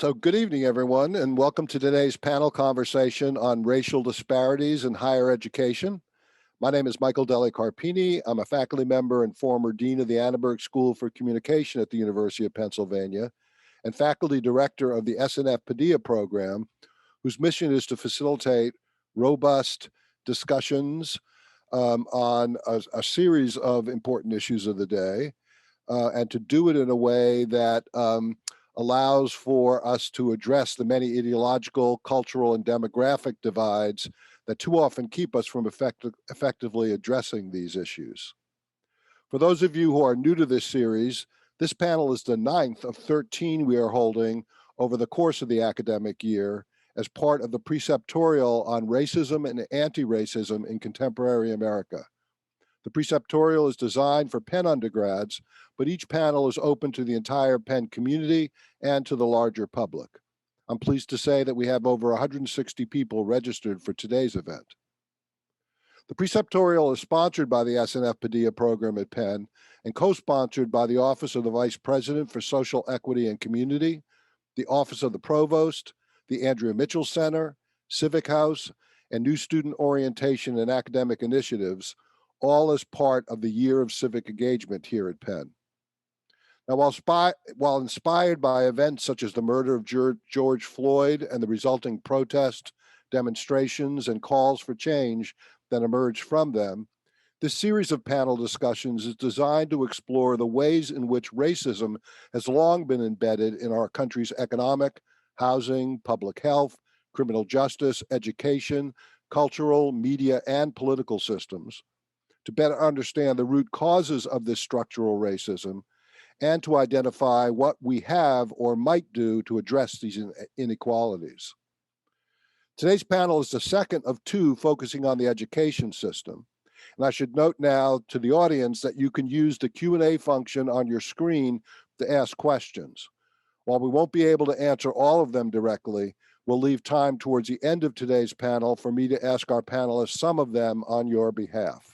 So, good evening, everyone, and welcome to today's panel conversation on racial disparities in higher education. My name is Michael Delle Carpini. I'm a faculty member and former dean of the Annenberg School for Communication at the University of Pennsylvania and faculty director of the SNF Padilla program, whose mission is to facilitate robust discussions on a series of important issues of the day and to do it in a way that allows for us to address the many ideological, cultural, and demographic divides that too often keep us from effectively addressing these issues. For those of you who are new to this series, this panel is the 9th of 13 we are holding over the course of the academic year as part of the preceptorial on racism and anti-racism in contemporary America. The preceptorial is designed for Penn undergrads, but each panel is open to the entire Penn community and to the larger public. I'm pleased to say that we have over 160 people registered for today's event. The preceptorial is sponsored by the SNF Padilla program at Penn and co-sponsored by the Office of the Vice President for Social Equity and Community, the Office of the Provost, the Andrea Mitchell Center, Civic House, and New Student Orientation and Academic Initiatives, all as part of the Year of Civic Engagement here at Penn. Now, while inspired by events such as the murder of George Floyd and the resulting protest, demonstrations, and calls for change that emerged from them, this series of panel discussions is designed to explore the ways in which racism has long been embedded in our country's economic, housing, public health, criminal justice, education, cultural, media, and political systems, to better understand the root causes of this structural racism, and to identify what we have or might do to address these inequalities. Today's panel is the second of two focusing on the education system. And I should note now to the audience that you can use the Q&A function on your screen to ask questions. While we won't be able to answer all of them directly, we'll leave time towards the end of today's panel for me to ask our panelists some of them on your behalf.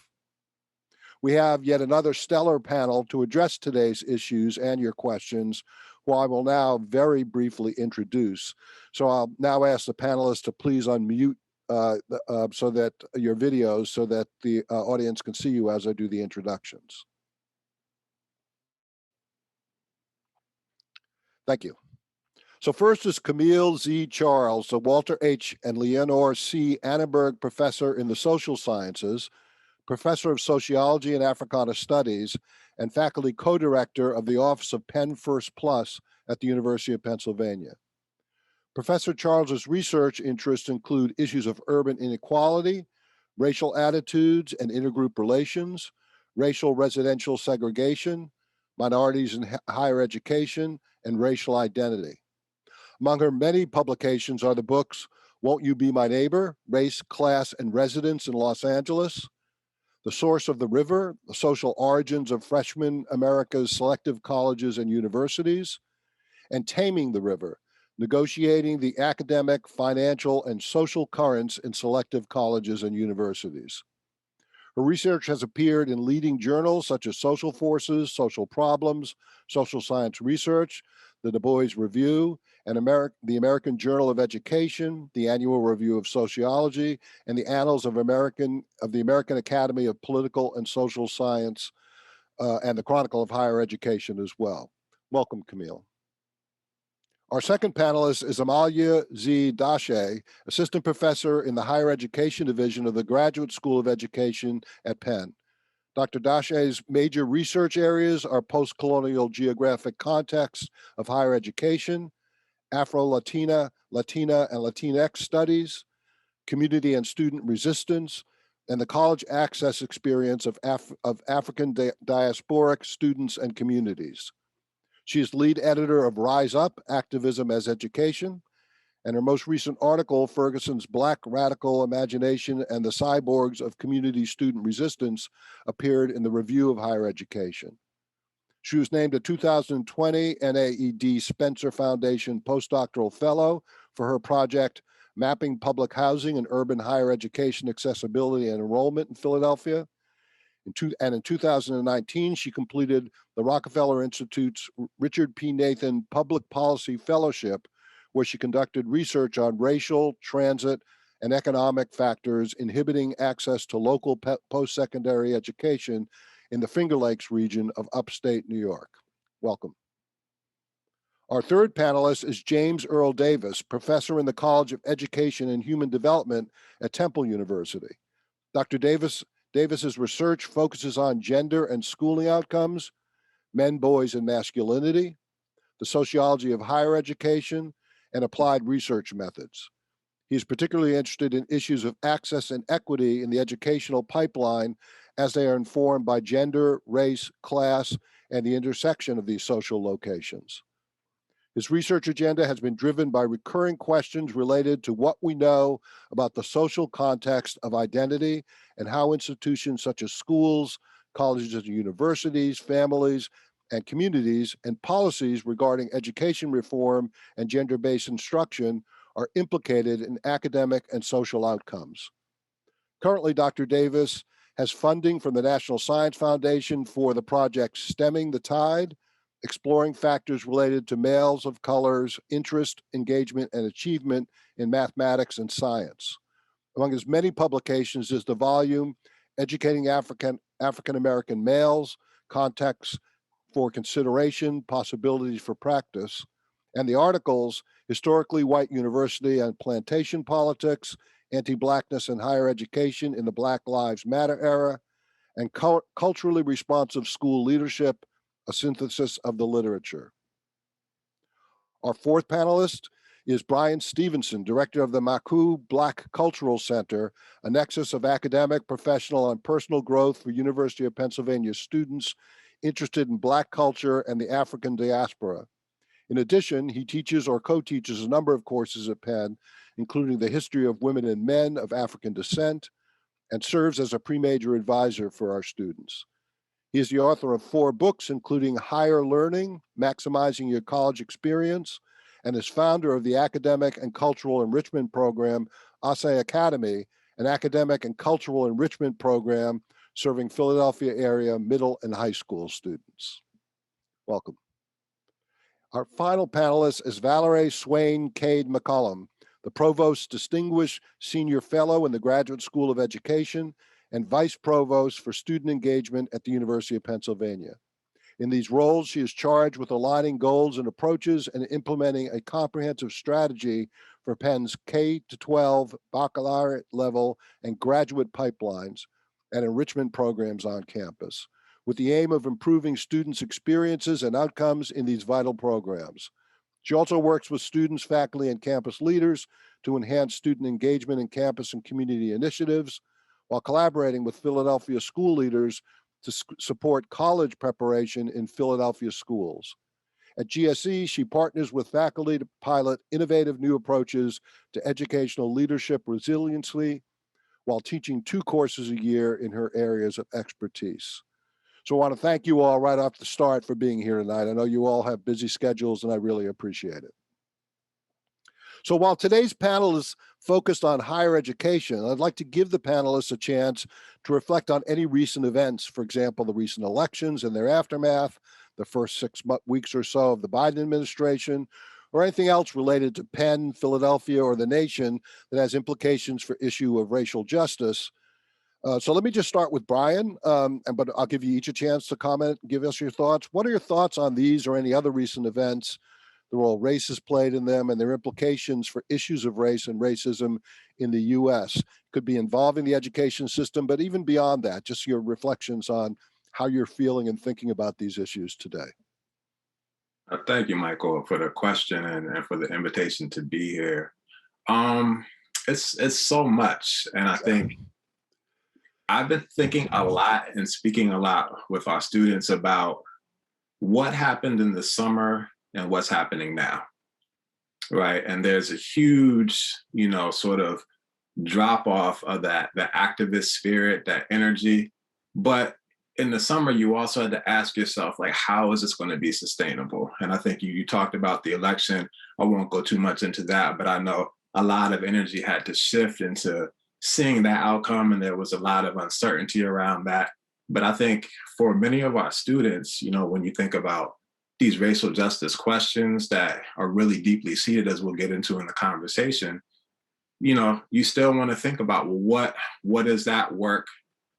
We have yet another stellar panel to address today's issues and your questions, who I will now very briefly introduce. So I'll now ask the panelists to please unmute so that your videos, so that the audience can see you as I do the introductions. Thank you. So first is Camille Z. Charles, the Walter H. and Leonore C. Annenberg Professor in the Social Sciences, Professor of Sociology and Africana Studies, and faculty co-director of the Office of Penn First Plus at the University of Pennsylvania. Professor Charles's research interests include issues of urban inequality, racial attitudes and intergroup relations, racial residential segregation, minorities in higher education, and racial identity. Among her many publications are the books Won't You Be My Neighbor? Race, Class, and Residence in Los Angeles, The Source of the River, The Social Origins of Freshman America's Selective Colleges and Universities, and Taming the River, Negotiating the Academic, Financial, and Social Currents in Selective Colleges and Universities. Her research has appeared in leading journals such as Social Forces, Social Problems, Social Science Research, the Du Bois Review, and the American Journal of Education, the Annual Review of Sociology, and the Annals of the American Academy of Political and Social Science, and the Chronicle of Higher Education as well. Welcome, Camille. Our second panelist is Amalia Z. Dache, Assistant Professor in the Higher Education Division of the Graduate School of Education at Penn. Dr. Dache's major research areas are post-colonial geographic context of higher education, Afro-Latina, Latina, and Latinx studies, community and student resistance, and the college access experience of African diasporic students and communities. She is lead editor of Rise Up, Activism as Education, and her most recent article, Ferguson's Black Radical Imagination and the Cyborgs of Community Student Resistance, appeared in the Review of Higher Education. She was named a 2020 NAED Spencer Foundation postdoctoral fellow for her project, Mapping Public Housing and Urban Higher Education Accessibility and Enrollment in Philadelphia. In 2019, she completed the Rockefeller Institute's Richard P. Nathan Public Policy Fellowship, where she conducted research on racial, transit, and economic factors inhibiting access to local post-secondary education in the Finger Lakes region of upstate New York. Welcome. Our third panelist is James Earl Davis, professor in the College of Education and Human Development at Temple University. Dr. Davis's research focuses on gender and schooling outcomes, men, boys, and masculinity, the sociology of higher education, and applied research methods. He is particularly interested in issues of access and equity in the educational pipeline as they are informed by gender, race, class, and the intersection of these social locations. His research agenda has been driven by recurring questions related to what we know about the social context of identity and how institutions such as schools, colleges and universities, families, and communities, and policies regarding education reform and gender-based instruction are implicated in academic and social outcomes. Currently, Dr. Davis has funding from the National Science Foundation for the project Stemming the Tide, exploring factors related to males of color's interest, engagement, and achievement in mathematics and science. Among his many publications is the volume Educating African-American Males, Contexts for Consideration, Possibilities for Practice, and the articles Historically White University and Plantation Politics, Anti-Blackness in Higher Education in the Black Lives Matter Era, and Culturally Responsive School Leadership, a synthesis of the literature. Our fourth panelist is Brian Stevenson, director of the Makuu Black Cultural Center, a nexus of academic, professional, and personal growth for University of Pennsylvania students interested in Black culture and the African diaspora. In addition, he teaches or co-teaches a number of courses at Penn, including the history of women and men of African descent, and serves as a pre-major advisor for our students. He is the author of 4 books, including Higher Learning, Maximizing Your College Experience, and is founder of the Academic and Cultural Enrichment Program, Ase Academy, an academic and cultural enrichment program serving Philadelphia area middle and high school students. Welcome. Our final panelist is Valarie Swain-Cade McCoullum, the Provost's Distinguished Senior Fellow in the Graduate School of Education and Vice Provost for Student Engagement at the University of Pennsylvania. In these roles, she is charged with aligning goals and approaches and implementing a comprehensive strategy for Penn's K-12 baccalaureate level and graduate pipelines and enrichment programs on campus, with the aim of improving students' experiences and outcomes in these vital programs. She also works with students, faculty, and campus leaders to enhance student engagement in campus and community initiatives, while collaborating with Philadelphia school leaders to support college preparation in Philadelphia schools. At GSE, she partners with faculty to pilot innovative new approaches to educational leadership resiliency, while teaching 2 courses a year in her areas of expertise. So I want to thank you all right off the start for being here tonight. I know you all have busy schedules, and I really appreciate it. So while today's panel is focused on higher education, I'd like to give the panelists a chance to reflect on any recent events, for example, the recent elections and their aftermath, the first 6 weeks or so of the Biden administration, or anything else related to Penn, Philadelphia, or the nation that has implications for issue of racial justice. So let me just start with Brian, but I'll give you each a chance to comment, give us your thoughts. What are your thoughts on these or any other recent events, the role race has played in them, and their implications for issues of race and racism in the U.S.? Could be involving the education system, but even beyond that, just your reflections on how you're feeling and thinking about these issues today. Thank you, Michael, for the question and for the invitation to be here. It's so much, and I think I've been thinking a lot and speaking a lot with our students about what happened in the summer and what's happening now, right? And there's a huge, sort of drop off of the activist spirit, that energy. But in the summer, you also had to ask yourself, like, how is this going to be sustainable? And I think you talked about the election. I won't go too much into that, but I know a lot of energy had to shift into seeing that outcome, and there was a lot of uncertainty around that. But I think for many of our students, when you think about these racial justice questions that are really deeply seated, as we'll get into in the conversation, you know, you still want to think about, well, what is that work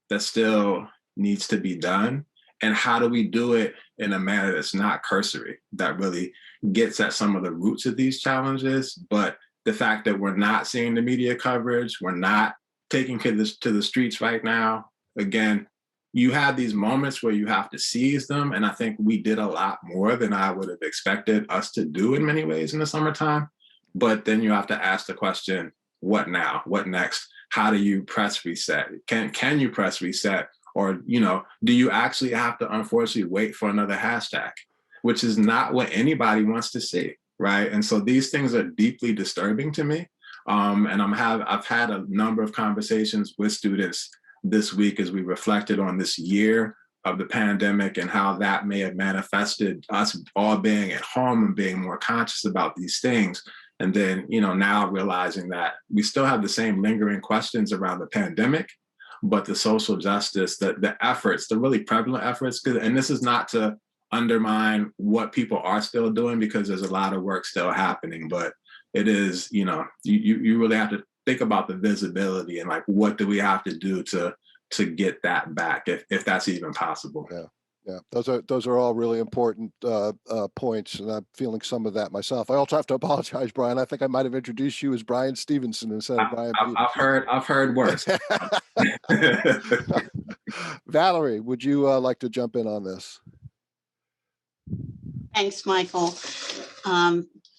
that still needs to be done? And how do we do it in a manner that's not cursory, that really gets at some of the roots of these challenges? But the fact that we're not seeing the media coverage, we're not taking to the streets right now, again, you have these moments where you have to seize them. And I think we did a lot more than I would have expected us to do in many ways in the summertime. But then you have to ask the question, what now? What next? How do you press reset? Can you press reset? Or, you know, do you actually have to unfortunately wait for another hashtag, which is not what anybody wants to see, right? And so these things are deeply disturbing to me. And I've had a number of conversations with students this week as we reflected on this year of the pandemic and how that may have manifested us all being at home and being more conscious about these things. And then, you know, now realizing that we still have the same lingering questions around the pandemic, but the social justice, the efforts, the really prevalent efforts, and this is not to undermine what people are still doing, because there's a lot of work still happening, but it is, you know, you really have to think about the visibility and like, what do we have to do to get that back, if that's even possible. Yeah, those are all really important points, and I'm feeling some of that myself. I also have to apologize, Brian. I think I might have introduced you as Brian Stevenson instead of Brian Peterson. I've heard worse. Valarie, would you like to jump in on this? Thanks, Michael.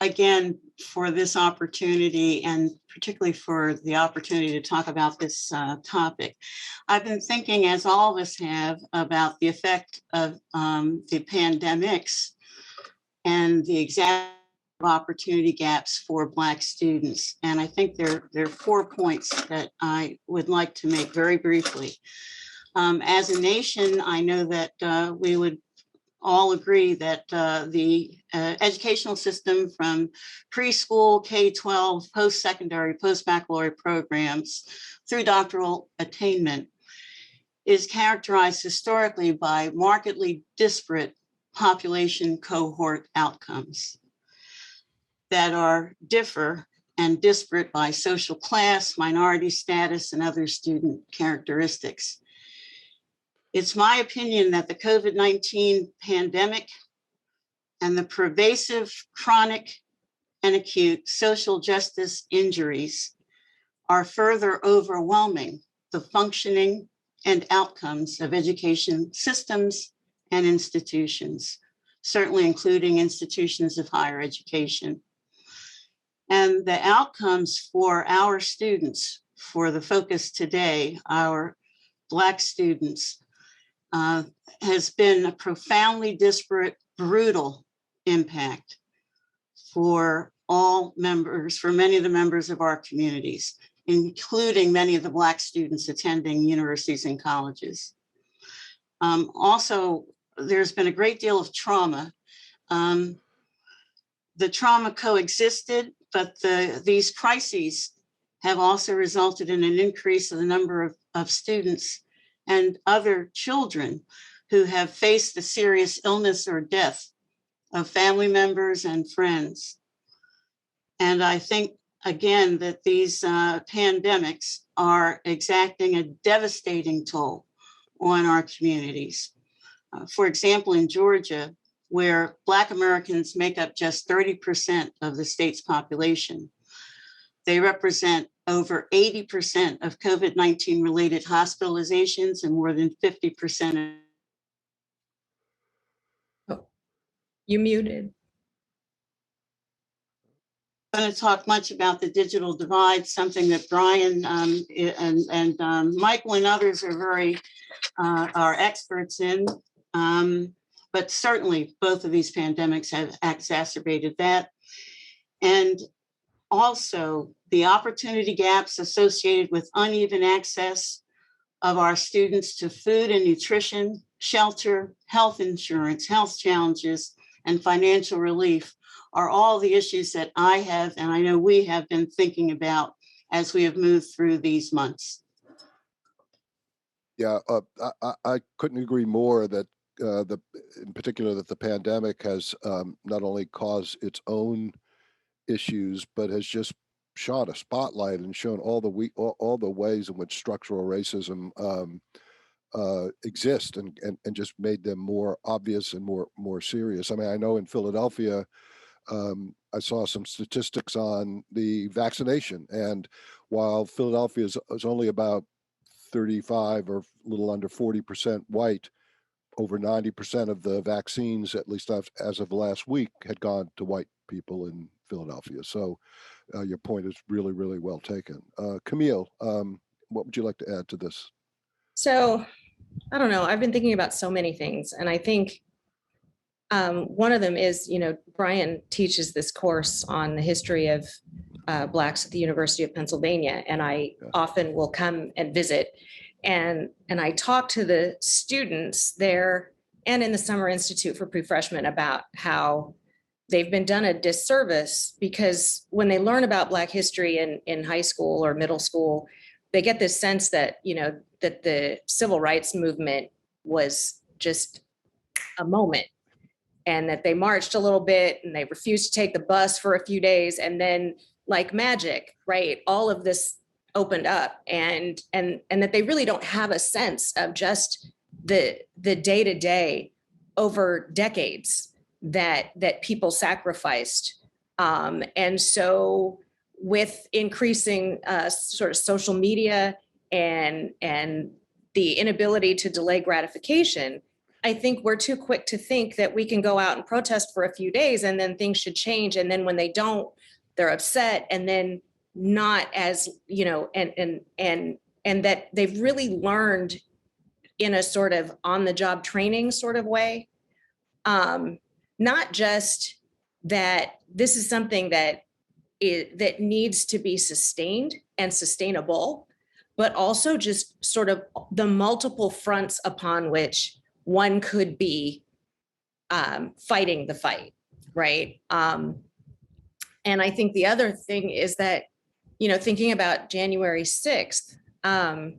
Again, for this opportunity, and particularly for the opportunity to talk about this topic. I've been thinking, as all of us have, about the effect of the pandemics and the exact opportunity gaps for Black students. And I think there are 4 points that I would like to make very briefly. As a nation, I know that we would all agree that the educational system from preschool, K-12, post-secondary, post-baccalaureate programs through doctoral attainment is characterized historically by markedly disparate population cohort outcomes that differ and disparate by social class, minority status, and other student characteristics. It's my opinion that the COVID-19 pandemic and the pervasive, chronic, and acute social justice injuries are further overwhelming the functioning and outcomes of education systems and institutions, certainly including institutions of higher education. And the outcomes for our students, for the focus today, our Black students, has been a profoundly disparate, brutal impact for all members, for many of the members of our communities, including many of the Black students attending universities and colleges. Also, there's been a great deal of trauma. The trauma coexisted, but these crises have also resulted in an increase of the number of students and other children who have faced the serious illness or death of family members and friends. And I think, again, that these pandemics are exacting a devastating toll on our communities. For example, in Georgia, where Black Americans make up just 30% of the state's population, they represent over 80% of COVID-19 related hospitalizations and more than 50%. Oh, you muted. I'm going to talk much about the digital divide, something that Brian and Michael and others are experts in. But certainly both of these pandemics have exacerbated that. And also the opportunity gaps associated with uneven access of our students to food and nutrition, shelter, health insurance, health challenges, and financial relief are all the issues that I have, and I know we have been thinking about as we have moved through these months. Yeah, I couldn't agree more that in particular, that the pandemic has not only caused its own issues, but has just shot a spotlight and shown all the ways in which structural racism exist, and just made them more obvious and more serious. I mean, I know in Philadelphia, I saw some statistics on the vaccination, and while Philadelphia is only about 35 or a little under 40% white, over 90% of the vaccines, at least as of last week, had gone to white people in Philadelphia. So your point is really, really well taken. Camille, what would you like to add to this? So I don't know. I've been thinking about so many things, and I think one of them is, Brian teaches this course on the history of Blacks at the University of Pennsylvania, and I often will come and visit, and I talk to the students there and in the Summer Institute for Pre-Freshmen about how they've been done a disservice, because when they learn about Black history in high school or middle school, they get this sense that, that the civil rights movement was just a moment, and that they marched a little bit and they refused to take the bus for a few days, and then, like magic, right, all of this opened up, and that they really don't have a sense of just the day-to-day over decades that people sacrificed. And so with increasing sort of social media and the inability to delay gratification, I think we're too quick to think that we can go out and protest for a few days and then things should change. And then when they don't, they're upset, and then not as, and that they've really learned in a sort of on-the-job training sort of way. Not just that this is something that needs to be sustained and sustainable, but also just sort of the multiple fronts upon which one could be fighting the fight, right? And I think the other thing is that, thinking about January 6th, and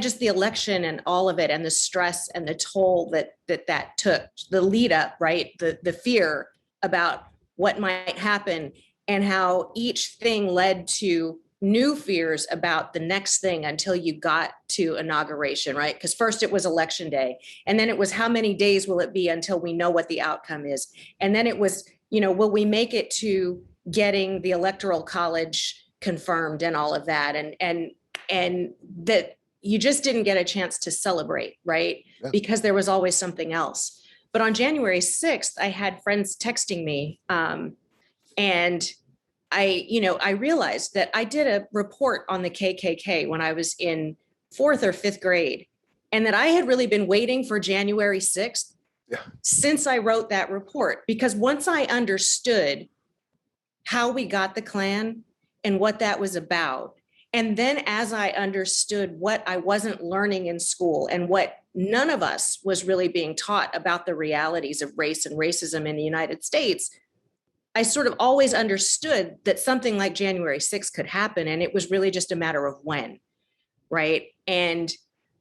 just the election and all of it, and the stress and the toll that took, the lead up, right? The fear about what might happen, and how each thing led to new fears about the next thing until you got to inauguration, right? Because first it was election day, and then it was how many days will it be until we know what the outcome is? And then it was, will we make it to getting the Electoral College confirmed and all of that? And that you just didn't get a chance to celebrate, right? Yeah. Because there was always something else. But on January 6th, I had friends texting me, and I realized that I did a report on the KKK when I was in 4th or 5th grade, and that I had really been waiting for January 6th since I wrote that report, because once I understood how we got the Klan and what that was about, and then as I understood what I wasn't learning in school and what none of us was really being taught about the realities of race and racism in the United States, I sort of always understood that something like January 6th could happen, and it was really just a matter of when, right? And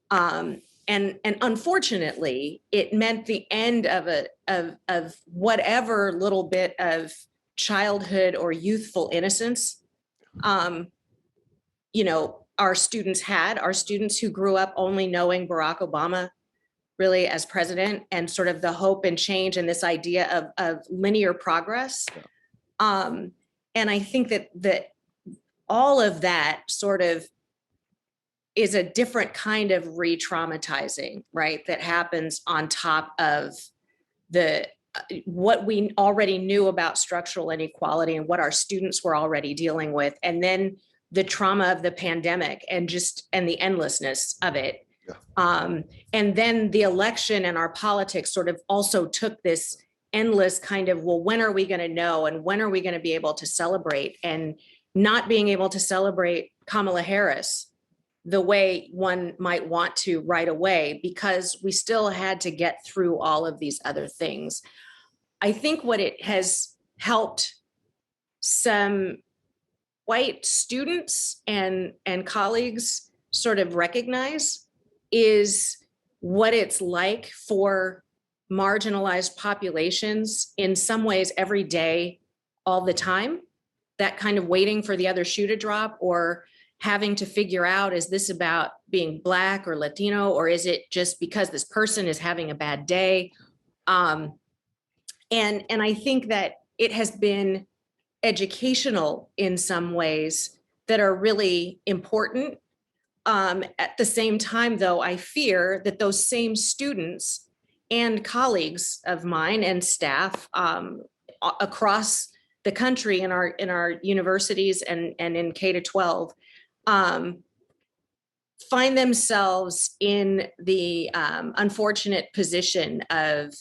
unfortunately, it meant the end of whatever little bit of childhood or youthful innocence, our students who grew up only knowing Barack Obama really as president, and sort of the hope and change and this idea of linear progress. And I think that all of that sort of is a different kind of re-traumatizing, right? That happens on top of what we already knew about structural inequality and what our students were already dealing with. And then the trauma of the pandemic and the endlessness of it. Yeah. And then the election and our politics sort of also took this endless kind of, well, when are we going to know? And when are we going to be able to celebrate? And not being able to celebrate Kamala Harris the way one might want to right away, because we still had to get through all of these other things. I think what it has helped some white students and colleagues sort of recognize is what it's like for marginalized populations in some ways every day, all the time, that kind of waiting for the other shoe to drop, or having to figure out, is this about being Black or Latino, or is it just because this person is having a bad day? And I think that it has been educational in some ways that are really important. At the same time, though, I fear that those same students and colleagues of mine and staff across the country in our universities and in K to 12 find themselves in the unfortunate position of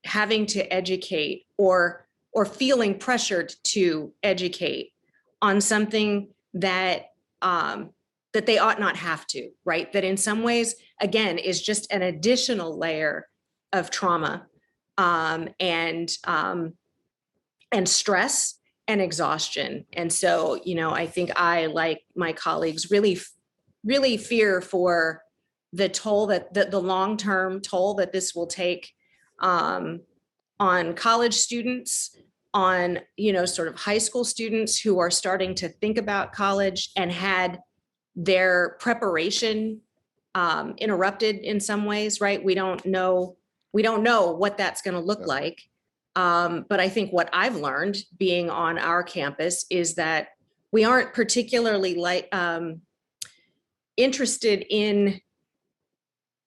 having to educate or feeling pressured to educate on something that that they ought not have to, right? That in some ways, again, is just an additional layer of trauma and stress and exhaustion. And so, I think I, like my colleagues, really fear for the toll the long-term toll that this will take on college students, on, sort of high school students who are starting to think about college and had their preparation interrupted in some ways, right? We don't know what that's going to look like. But I think what I've learned being on our campus is that we aren't particularly interested in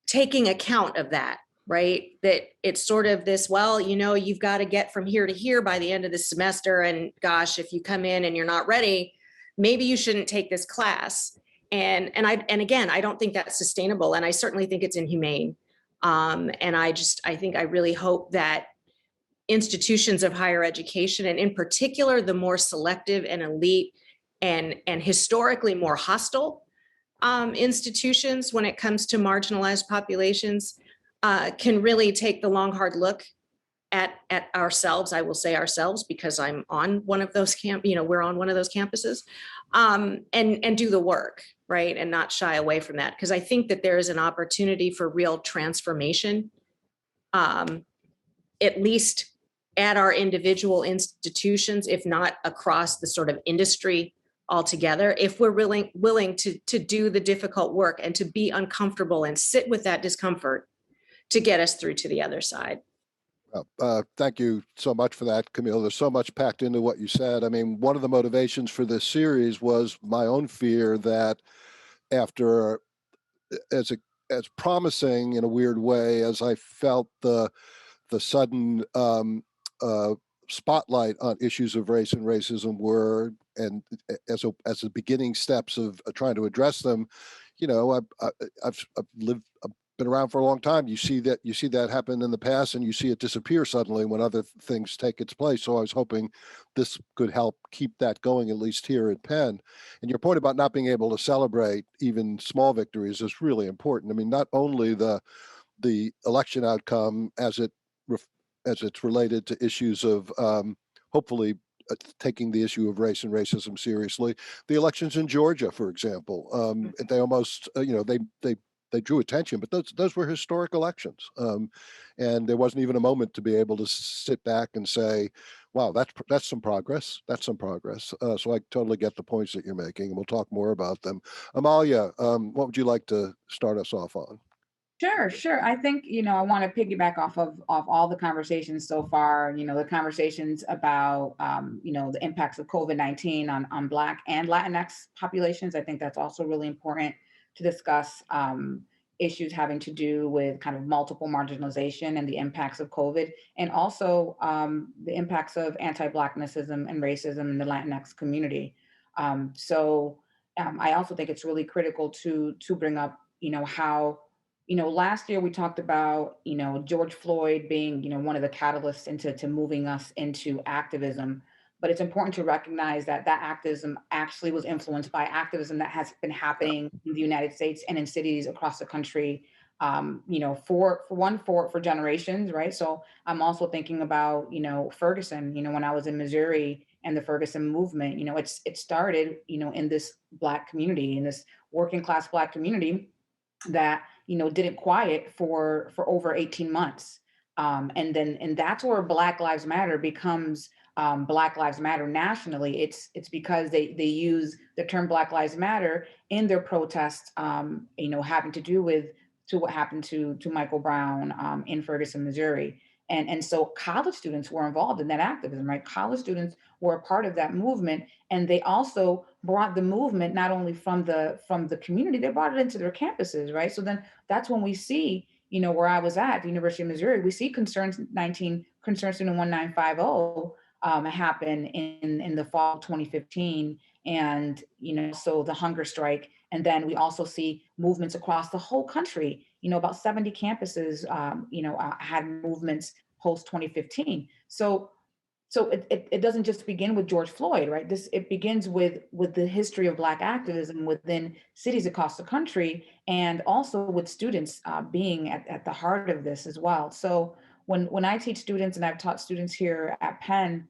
taking account of that, right? That it's sort of this, well, you've got to get from here to here by the end of the semester. And gosh, if you come in and you're not ready, maybe you shouldn't take this class. And again, I don't think that's sustainable. And I certainly think it's inhumane. And I really hope that institutions of higher education, and in particular, the more selective and elite and historically more hostile institutions when it comes to marginalized populations, can really take the long, hard look at ourselves. I will say ourselves, because I'm on one of those we're on one of those campuses, and do the work, right? And not shy away from that. Because I think that there is an opportunity for real transformation, at least at our individual institutions, if not across the sort of industry altogether, if we're willing to do the difficult work and to be uncomfortable and sit with that discomfort to get us through to the other side. Thank you so much for that, Camille. There's so much packed into what you said. I mean, one of the motivations for this series was my own fear that after, as promising in a weird way as I felt the sudden spotlight on issues of race and racism were, and as the beginning steps of trying to address them, I've been around for a long time. You see that happen in the past, and you see it disappear suddenly when other things take its place. So I was hoping this could help keep that going, at least here at Penn. And your point about not being able to celebrate even small victories is really important. I mean, not only the election outcome as it's related to issues of hopefully taking the issue of race and racism seriously. The elections in Georgia, for example, they almost, they drew attention, but those were historic elections, and there wasn't even a moment to be able to sit back and say, "Wow, that's some progress. That's some progress." So I totally get the points that you're making, and we'll talk more about them. Amalia, what would you like to start us off on? Sure. I think, I want to piggyback off all the conversations so far, the conversations about, the impacts of COVID-19 on Black and Latinx populations. I think that's also really important to discuss, issues having to do with kind of multiple marginalization and the impacts of COVID, and also the impacts of anti-Blacknessism and racism in the Latinx community. I also think it's really critical to bring up, how, last year we talked about, George Floyd being, one of the catalysts into moving us into activism. But it's important to recognize that activism actually was influenced by activism that has been happening in the United States and in cities across the country, for generations, right? So I'm also thinking about, Ferguson, when I was in Missouri and the Ferguson movement, it started, in this Black community, in this working class Black community that, didn't quiet for over 18 months. And that's where Black Lives Matter becomes Black Lives Matter nationally. It's because they use the term Black Lives Matter in their protests, having to do with what happened to Michael Brown in Ferguson, Missouri. And so college students were involved in that activism, right? College students were a part of that movement, and they also brought the movement not only from the community, they brought it into their campuses, right? So then that's when we see, where I was at the University of Missouri, we see Concern Student 1950 happen in the fall of 2015, and so the hunger strike, and then we also see movements across the whole country. About 70 campuses, had movements post 2015. So it doesn't just begin with George Floyd, right? It begins with the history of Black activism within cities across the country, and also with students being at the heart of this as well. So when I teach students, and I've taught students here at Penn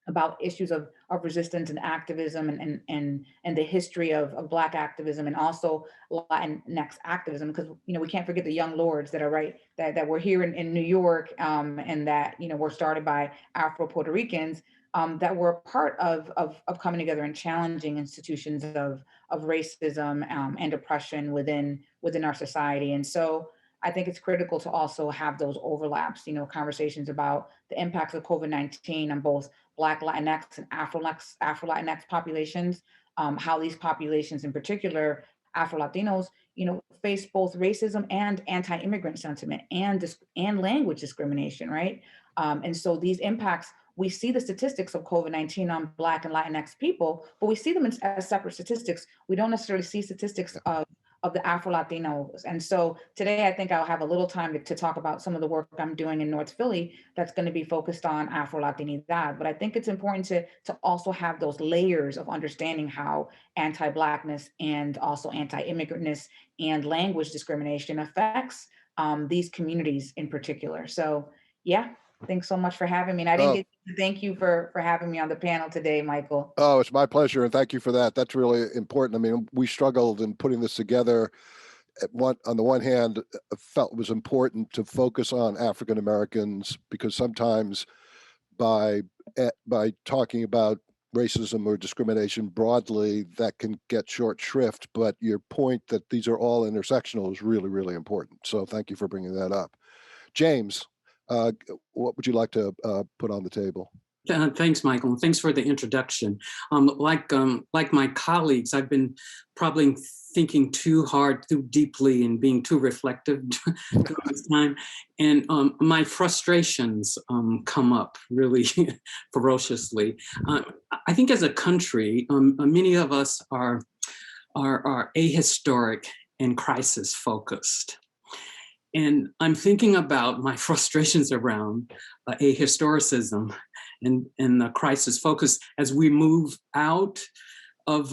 about issues of resistance and activism, and the history of Black activism, and also Latinx activism, because we can't forget the young lords that are that were here in New York, and that were started by Afro-Puerto Ricans, that were a part of coming together and challenging institutions of racism and oppression within our society. And so I think it's critical to also have those overlaps, conversations about the impacts of COVID-19 on both Black, Latinx, and Afro-Latinx populations, how these populations, in particular Afro-Latinos, face both racism and anti-immigrant sentiment and language discrimination, right? And so these impacts, we see the statistics of COVID-19 on Black and Latinx people, but we see them as separate statistics. We don't necessarily see statistics of the Afro-Latinos. And so today, I think I'll have a little time to talk about some of the work I'm doing in North Philly that's going to be focused on Afro-Latinidad. But I think it's important to also have those layers of understanding how anti-Blackness and also anti-immigrantness and language discrimination affects these communities in particular. So yeah, thanks so much for having me. And I didn't get to thank you for having me on the panel today, Michael. Oh, it's my pleasure. And thank you for that. That's really important. I mean, we struggled in putting this together. On the one hand, I felt it was important to focus on African Americans, because sometimes by talking about racism or discrimination broadly, that can get short shrift. But your point that these are all intersectional is really, really important. So thank you for bringing that up. James, what would you like to put on the table? Thanks, Michael, and thanks for the introduction. Like my colleagues, I've been probably thinking too hard, too deeply, and being too reflective during this time. And my frustrations come up really ferociously. I think as a country, many of us are ahistoric and crisis focused. And I'm thinking about my frustrations around ahistoricism and the crisis focus as we move out of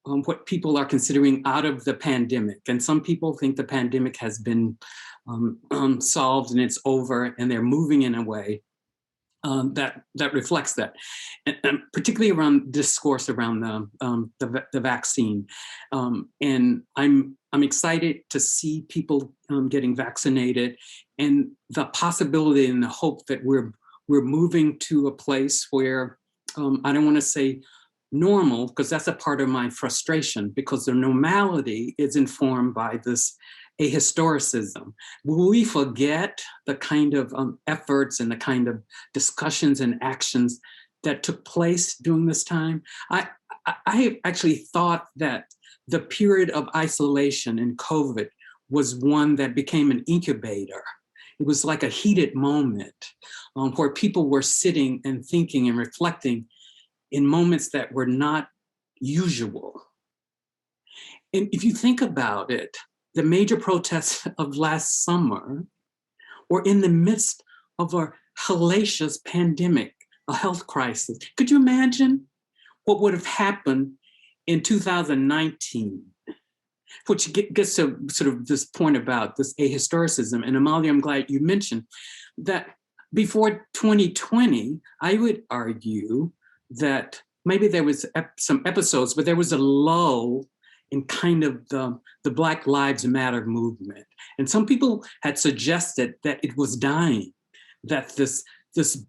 what people are considering out of the pandemic. And some people think the pandemic has been solved and it's over, and they're moving in a way that reflects that, and particularly around discourse around the vaccine. And I'm excited to see people getting vaccinated, and the possibility and the hope that we're moving to a place where I don't want to say normal, because that's a part of my frustration, because the normality is informed by this ahistoricism. Will we forget the kind of efforts and the kind of discussions and actions that took place during this time? I actually thought that the period of isolation in COVID was one that became an incubator. It was like a heated moment where people were sitting and thinking and reflecting in moments that were not usual. And if you think about it, the major protests of last summer were in the midst of a hellacious pandemic, a health crisis. Could you imagine what would have happened in 2019? Which gets to sort of this point about this ahistoricism. And Amalia, I'm glad you mentioned that before 2020, I would argue that maybe there was some episodes, but there was a lull in kind of the Black Lives Matter movement. And some people had suggested that it was dying, that this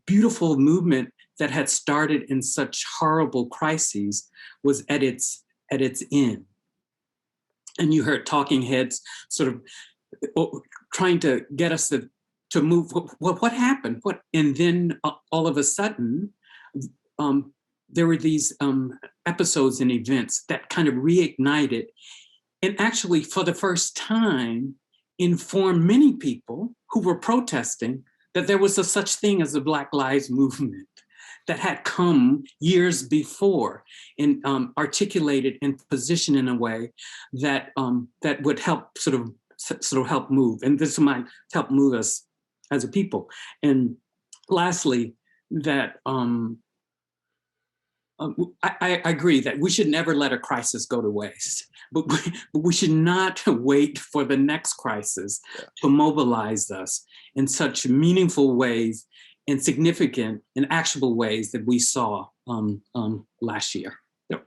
beautiful movement that had started in such horrible crises was at its end. And you heard talking heads sort of trying to get us to move. What happened? And then all of a sudden, there were these episodes and events that kind of reignited, and actually for the first time informed many people who were protesting that there was a such thing as the Black Lives Movement that had come years before and articulated and positioned in a way that that would help sort of help move, and this might help move us as a people. And lastly, that I agree that we should never let a crisis go to waste, but we should not wait for the next crisis to mobilize us in such meaningful ways and significant and actionable ways that we saw last year. Yep.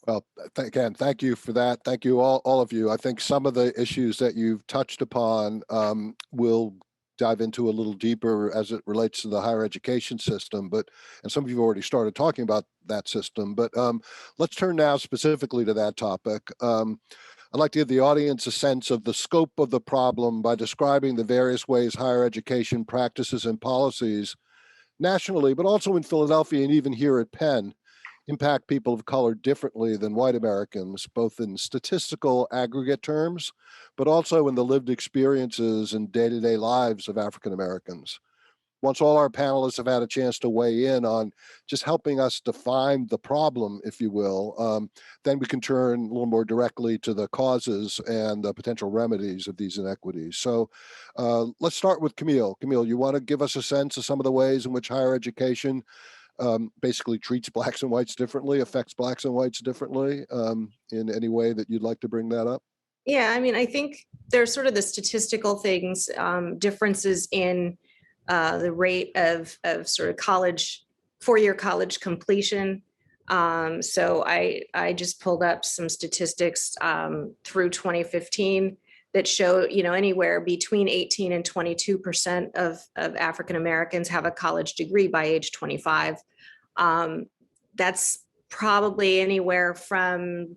Well, again, thank you for that. Thank you, all of you. I think some of the issues that you've touched upon will dive into a little deeper as it relates to the higher education system, and some of you have already started talking about that system, but let's turn now specifically to that topic. I'd like to give the audience a sense of the scope of the problem by describing the various ways higher education practices and policies nationally, but also in Philadelphia and even here at Penn, impact people of color differently than white Americans, both in statistical aggregate terms, but also in the lived experiences and day-to-day lives of African Americans. Once all our panelists have had a chance to weigh in on just helping us define the problem, if you will, then we can turn a little more directly to the causes and the potential remedies of these inequities. So let's start with Camille. Camille, you want to give us a sense of some of the ways in which higher education basically treats Blacks and whites differently, affects Blacks and whites differently, in any way that you'd like to bring that up? Yeah, I mean, I think there's sort of the statistical things, differences in the rate of sort of college, four-year college completion. So I just pulled up some statistics through 2015 that show, anywhere between 18 and 22% of African Americans have a college degree by age 25. That's probably anywhere from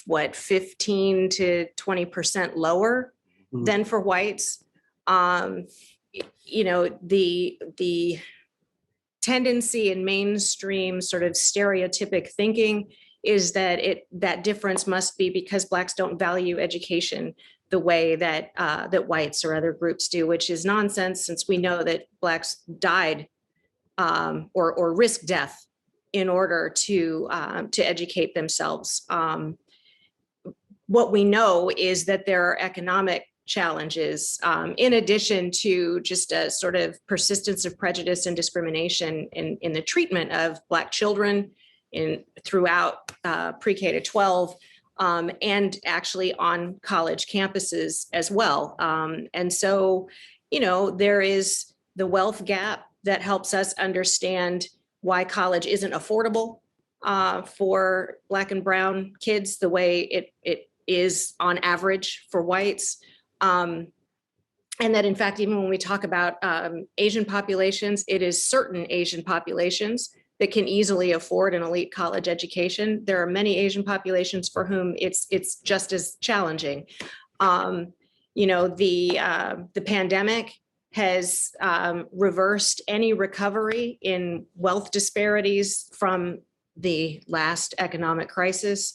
15 to 20% lower than for whites. The tendency in mainstream sort of stereotypic thinking is that that difference must be because Blacks don't value education the way that that whites or other groups do, which is nonsense, since we know that Blacks died or risked death in order to educate themselves. What we know is that there are economic challenges, in addition to just a sort of persistence of prejudice and discrimination in the treatment of Black children throughout pre-K to 12, and actually on college campuses as well. And so, there is the wealth gap that helps us understand why college isn't affordable for Black and brown kids the way it is on average for whites. And that, in fact, even when we talk about Asian populations, it is certain Asian populations that can easily afford an elite college education. There are many Asian populations for whom it's just as challenging. The pandemic has reversed any recovery in wealth disparities from the last economic crisis.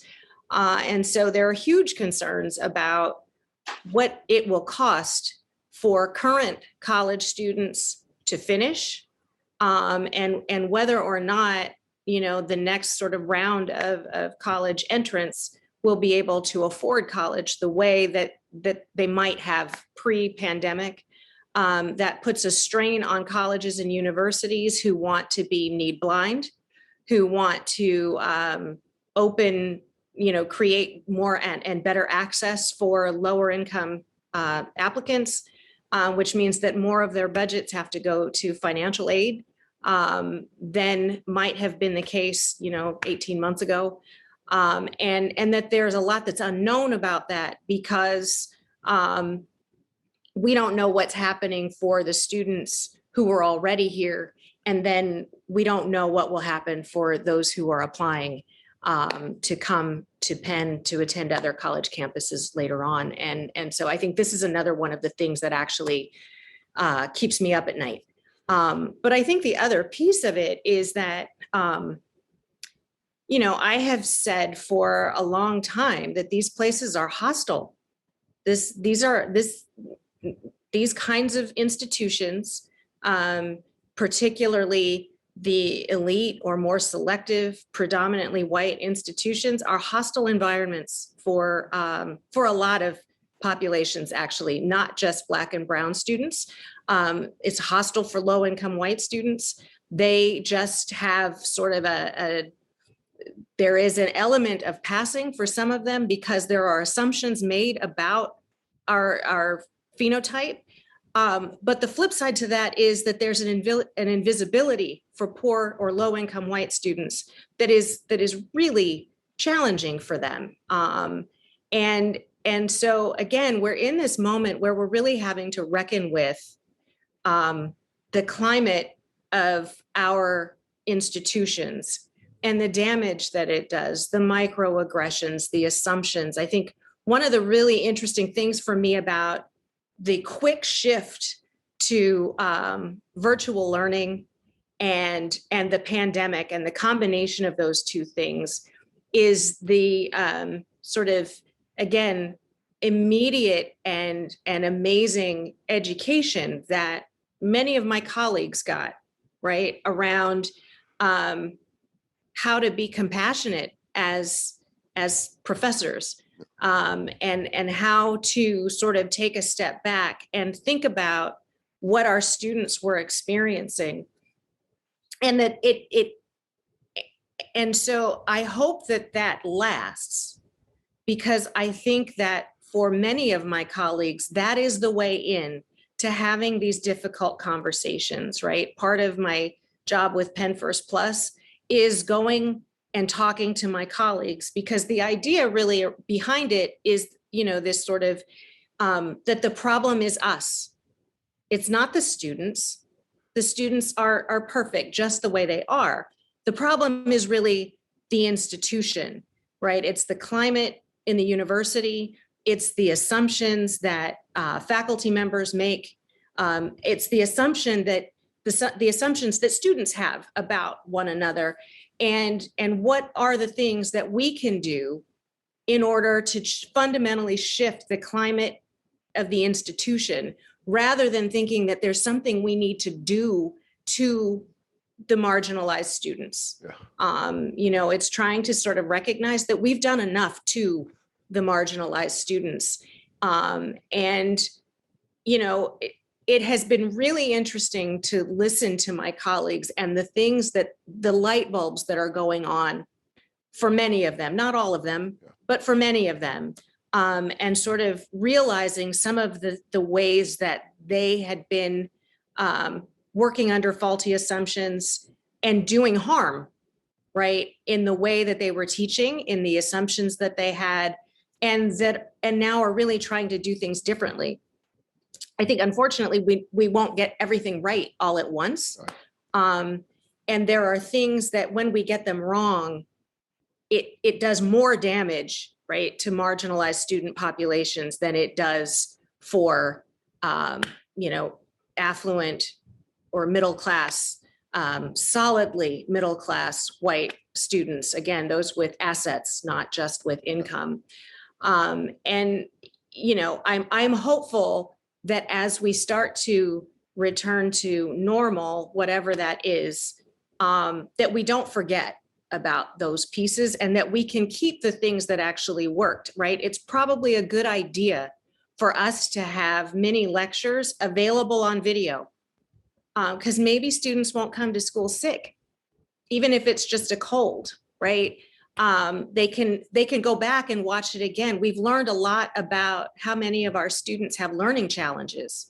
And so there are huge concerns about what it will cost for current college students to finish, and whether or not, the next sort of round of college entrants will be able to afford college the way that they might have pre-pandemic. That puts a strain on colleges and universities who want to be need blind, who want to create more and better access for lower income applicants, which means that more of their budgets have to go to financial aid than might have been the case, 18 months ago. and that there's a lot that's unknown about that because we don't know what's happening for the students who are already here. And then we don't know what will happen for those who are applying to come to Penn to attend other college campuses later on. And so I think this is another one of the things that actually keeps me up at night. But I think the other piece of it is that, you know, I have said for a long time that these places are hostile. These kinds of institutions, particularly the elite or more selective, predominantly white institutions, are hostile environments for a lot of populations, actually, not just Black and brown students. It's hostile for low-income white students. They just have sort of there is an element of passing for some of them because there are assumptions made about our phenotype. But the flip side to that is that there's an invisibility for poor or low-income white students that is really challenging for them. And so again, we're in this moment where we're really having to reckon with the climate of our institutions and the damage that it does, the microaggressions, the assumptions. I think one of the really interesting things for me about the quick shift to virtual learning and the pandemic and the combination of those two things is the sort of, again, immediate and amazing education that many of my colleagues got, right, around how to be compassionate as professors, and how to sort of take a step back and think about what our students were experiencing. And that and so I hope that that lasts, because I think that for many of my colleagues, that is the way in to having these difficult conversations, right? Part of my job with Penn First Plus is going and talking to my colleagues, because the idea really behind it is, you know, this sort of that the problem is us. It's not the students. The students are perfect just the way they are. The problem is really the institution, right? It's the climate in the university. It's the assumptions that faculty members make. It's the assumption that the assumptions that students have about one another, and what are the things that we can do in order to fundamentally shift the climate of the institution, rather than thinking that there's something we need to do to the marginalized students. Yeah. You know, it's trying to sort of recognize that we've done enough to the marginalized students. And, you know, it has been really interesting to listen to my colleagues and the things that the light bulbs that are going on for many of them, not all of them, but for many of them, and sort of realizing some of the ways that they had been working under faulty assumptions and doing harm, right, in the way that they were teaching, in the assumptions that they had, and now are really trying to do things differently. I think, unfortunately, we won't get everything right all at once. And there are things that when we get them wrong, it does more damage, right, to marginalized student populations than it does for, you know, affluent or middle class, solidly middle class white students. Again, those with assets, not just with income. And, you know, I'm hopeful that as we start to return to normal, whatever that is, that we don't forget about those pieces and that we can keep the things that actually worked, right? It's probably a good idea for us to have mini lectures available on video, because maybe students won't come to school sick, even if it's just a cold, right? They can go back and watch it again. We've learned a lot about how many of our students have learning challenges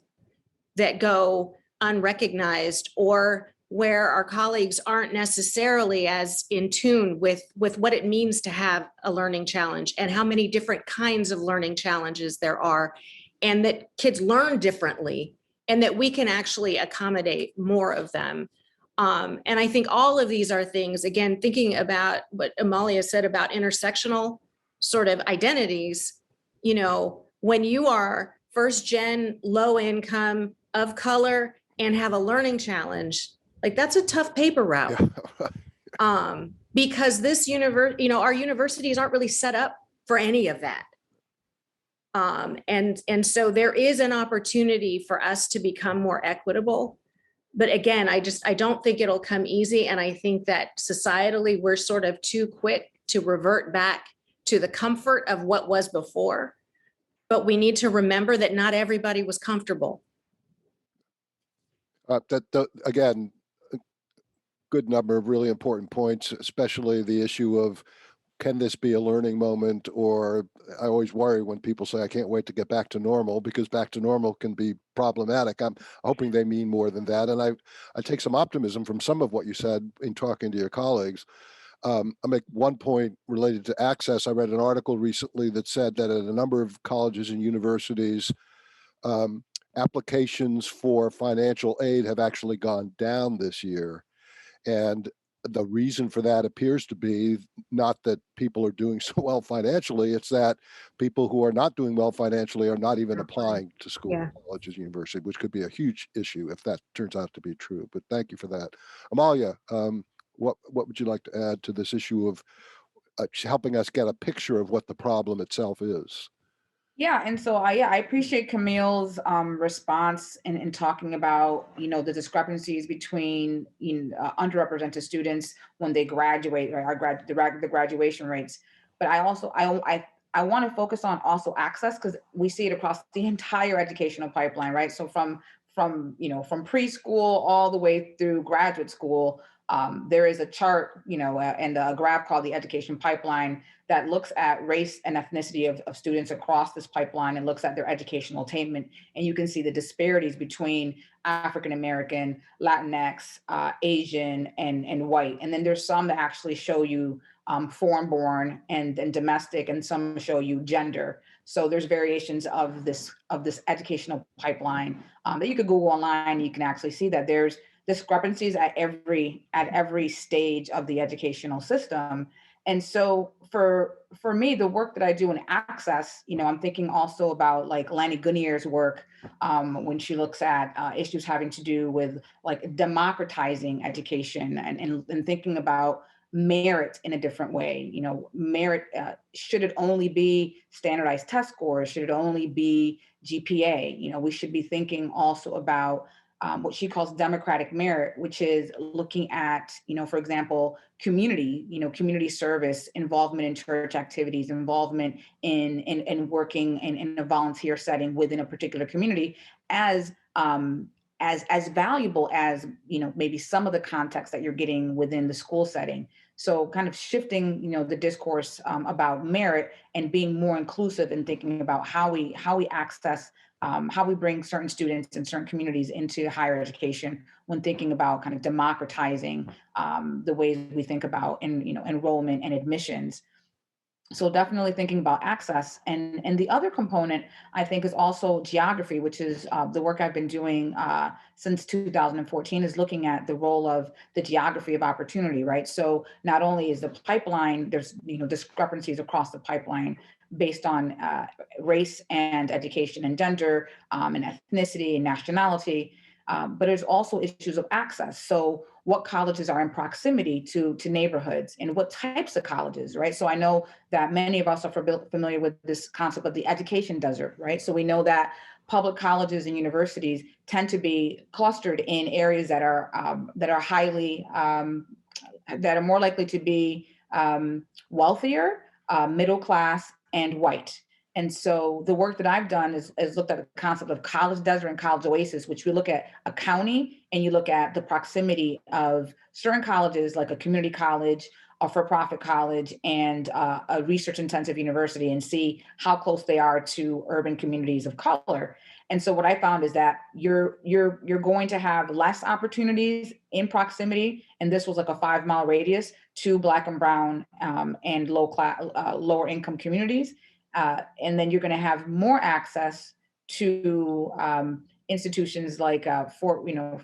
that go unrecognized, or where our colleagues aren't necessarily as in tune with what it means to have a learning challenge and how many different kinds of learning challenges there are, and that kids learn differently, and that we can actually accommodate more of them. And I think all of these are things, again, thinking about what Amalia said about intersectional sort of identities, you know, when you are first gen, low income, of color, and have a learning challenge, like that's a tough paper route. Yeah. Because this you know, our universities aren't really set up for any of that. And so there is an opportunity for us to become more equitable. But again, I don't think it'll come easy. And I think that societally, we're sort of too quick to revert back to the comfort of what was before. But we need to remember that not everybody was comfortable. Again, a good number of really important points, especially the issue of, can this be a learning moment? Or I always worry when people say, I can't wait to get back to normal, because back to normal can be problematic. I'm hoping they mean more than that. And I take some optimism from some of what you said in talking to your colleagues. I make one point related to access. I read an article recently that said that at a number of colleges and universities, applications for financial aid have actually gone down this year. And the reason for that appears to be not that people are doing so well financially, it's that people who are not doing well financially are not even applying to school, Yeah. colleges, university, which could be a huge issue if that turns out to be true. But thank you for that. Amalia, what would you like to add to this issue of helping us get a picture of what the problem itself is? Yeah, and so I appreciate Camille's response in talking about, you know, the discrepancies between underrepresented students when they graduate, or the graduation rates. But I also I want to focus on also access, because we see it across the entire educational pipeline, right? So from preschool all the way through graduate school, there is a chart, and a graph called the education pipeline that looks at race and ethnicity of students across this pipeline and looks at their educational attainment. And you can see the disparities between African American, Latinx, Asian, and white. And then there's some that actually show you foreign born and domestic, and some show you gender. So there's variations of this educational pipeline that you could Google online. You can actually see that there's discrepancies at every stage of the educational system. And so for me, the work that I do in access, I'm thinking also about like Lani Gunnier's work when she looks at issues having to do with like democratizing education and thinking about merit in a different way. Merit, should it only be standardized test scores? Should it only be GPA? We should be thinking also about what she calls democratic merit, which is looking at, for example, community service, involvement in church activities, involvement in working in a volunteer setting within a particular community as valuable as, maybe some of the context that you're getting within the school setting. So kind of shifting, the discourse about merit and being more inclusive and thinking about how we access, how we bring certain students and certain communities into higher education when thinking about kind of democratizing the ways we think about enrollment and admissions. So definitely thinking about access. And the other component, I think, is also geography, which is the work I've been doing since 2014, is looking at the role of the geography of opportunity, right? So not only is the pipeline, there's discrepancies across the pipeline based on race and education and gender and ethnicity and nationality, but there's also issues of access. So what colleges are in proximity to neighborhoods and what types of colleges, right? So I know that many of us are familiar with this concept of the education desert, right? So we know that public colleges and universities tend to be clustered in areas that are highly, that are more likely to be wealthier, middle class, and white. And so the work that I've done is looked at the concept of college desert and college oasis, which we look at a county and you look at the proximity of certain colleges, like a community college, a for-profit college, and a research-intensive university, and see how close they are to urban communities of color. And so what I found is that you're going to have less opportunities in proximity, and this was like a 5-mile radius to Black and Brown and lower income communities. And then you're going to have more access to institutions like four-year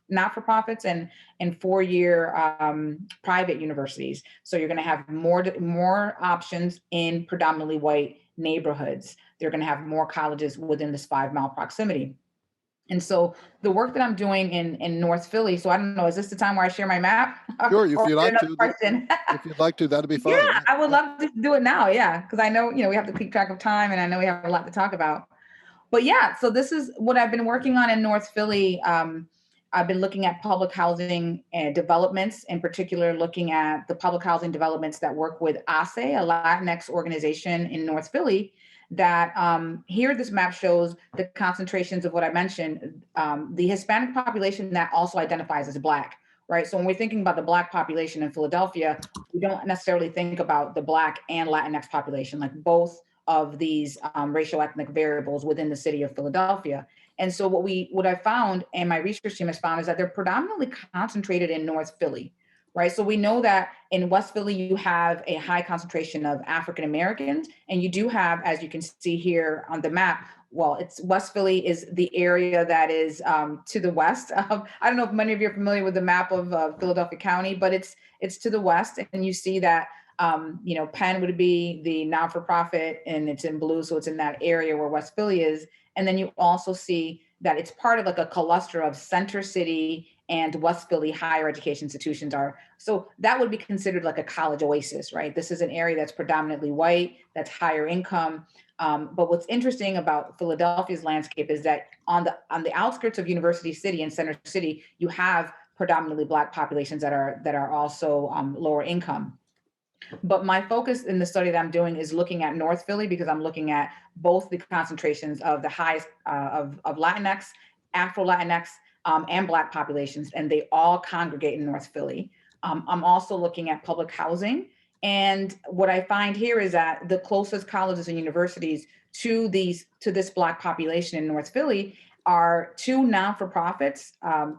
not-for-profits and 4-year private universities. So you're going to have more options in predominantly white neighborhoods. They're going to have more colleges within this 5-mile proximity. And so the work that I'm doing in North Philly, so I don't know, is this the time where I share my map? Sure, if you'd like to. If you'd like to, that'd be fine. Yeah, I would love to do it now. Yeah, because I know, we have to keep track of time, and I know we have a lot to talk about. But yeah, so this is what I've been working on in North Philly. I've been looking at public housing and developments, in particular, looking at the public housing developments that work with ASE, a Latinx organization in North Philly, that here this map shows the concentrations of what I mentioned, the Hispanic population that also identifies as Black, right? So when we're thinking about the Black population in Philadelphia, we don't necessarily think about the Black and Latinx population, like both of these racial ethnic variables within the city of Philadelphia. And so what I found, and my research team has found, is that they're predominantly concentrated in North Philly, right? So we know that in West Philly, you have a high concentration of African Americans, and you do have, as you can see here on the map, West Philly is the area that is to the west. I don't know if many of you are familiar with the map of Philadelphia County, but it's to the west, and you see that Penn would be the not-for-profit, and it's in blue, so it's in that area where West Philly is. And then you also see that it's part of like a cluster of Center City and West Philly higher education institutions are. So that would be considered like a college oasis, right? This is an area that's predominantly white, that's higher income. But what's interesting about Philadelphia's landscape is that on the outskirts of University City and Center City, you have predominantly Black populations that are also lower income. But my focus in the study that I'm doing is looking at North Philly, because I'm looking at both the concentrations of the highest of Latinx, Afro-Latinx, and Black populations, and they all congregate in North Philly. I'm also looking at public housing. And what I find here is that the closest colleges and universities to this Black population in North Philly are 2 non-for-profits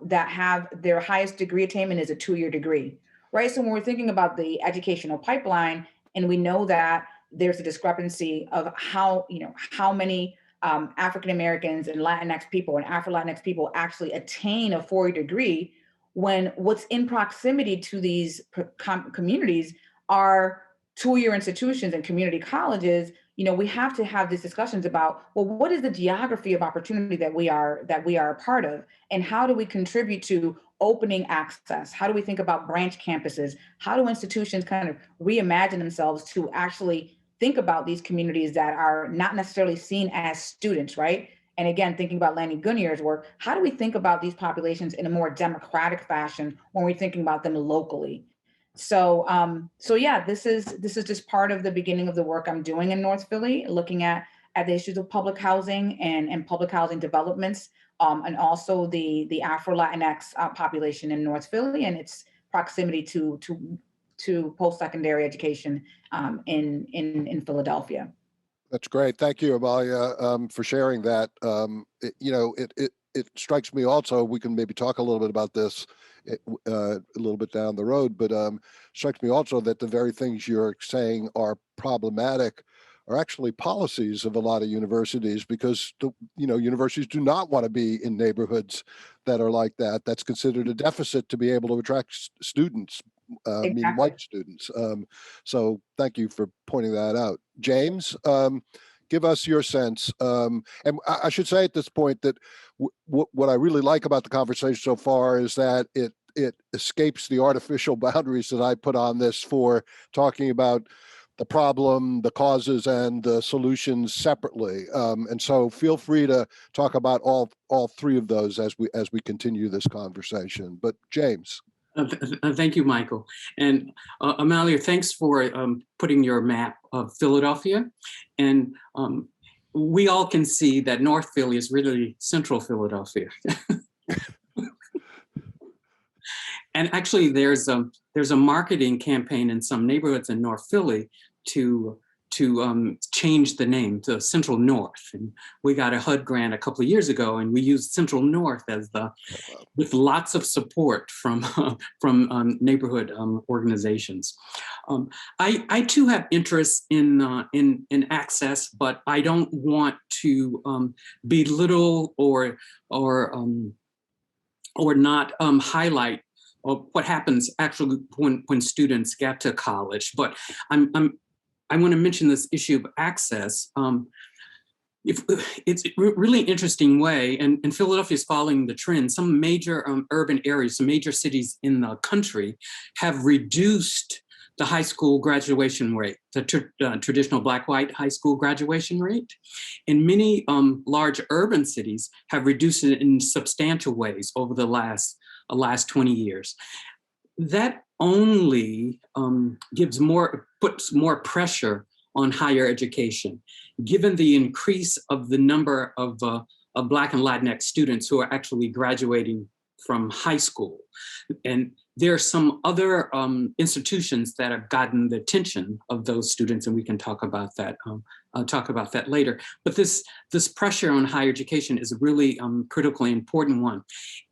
that have their highest degree attainment is a 2-year degree. Right. So when we're thinking about the educational pipeline, and we know that there's a discrepancy of how many African Americans and Latinx people and Afro-Latinx people actually attain a 4-year degree, when what's in proximity to these communities are 2-year institutions and community colleges, we have to have these discussions about, well, what is the geography of opportunity that we are a part of, and how do we contribute to opening access? How do we think about branch campuses? How do institutions kind of reimagine themselves to actually think about these communities that are not necessarily seen as students, right? And again, thinking about Lanny Gunnier's work, how do we think about these populations in a more democratic fashion when we're thinking about them locally? So yeah, this is just part of the beginning of the work I'm doing in North Philly, looking at the issues of public housing and public housing developments, and also the Afro-Latinx population in North Philly and its proximity to post-secondary education in Philadelphia. That's great. Thank you, Amalia, for sharing that. It strikes me also, we can maybe talk a little bit about this a little bit down the road, but strikes me also that the very things you're saying are problematic are actually policies of a lot of universities, because universities do not want to be in neighborhoods that are like that. That's considered a deficit to be able to attract students, Exactly. meaning white students. So thank you for pointing that out. James, give us your sense. And I should say at this point that what I really like about the conversation so far is that it escapes the artificial boundaries that I put on this for talking about the problem, the causes, and the solutions separately. And so feel free to talk about all 3 of those as we continue this conversation. But James. Thank you, Michael. And Amalia, thanks for putting your map of Philadelphia. And we all can see that North Philly is really central Philadelphia. And actually, there's a marketing campaign in some neighborhoods in North Philly to change the name to Central North. And we got a HUD grant a couple of years ago, and we used Central North as with lots of support from neighborhood organizations. I too have interest in access, but I don't want to belittle or not highlight what happens actually when students get to college. But I want to mention this issue of access. It's a really interesting way, and Philadelphia is following the trend. Some major urban areas, some major cities in the country have reduced the high school graduation rate, the traditional Black-white high school graduation rate. And many large urban cities have reduced it in substantial ways over the last 20 years. That only puts more pressure on higher education, given the increase of the number of Black and Latinx students who are actually graduating from high school. And there are some other institutions that have gotten the attention of those students, and we can talk about that. I'll talk about that later. But this pressure on higher education is a really critically important one.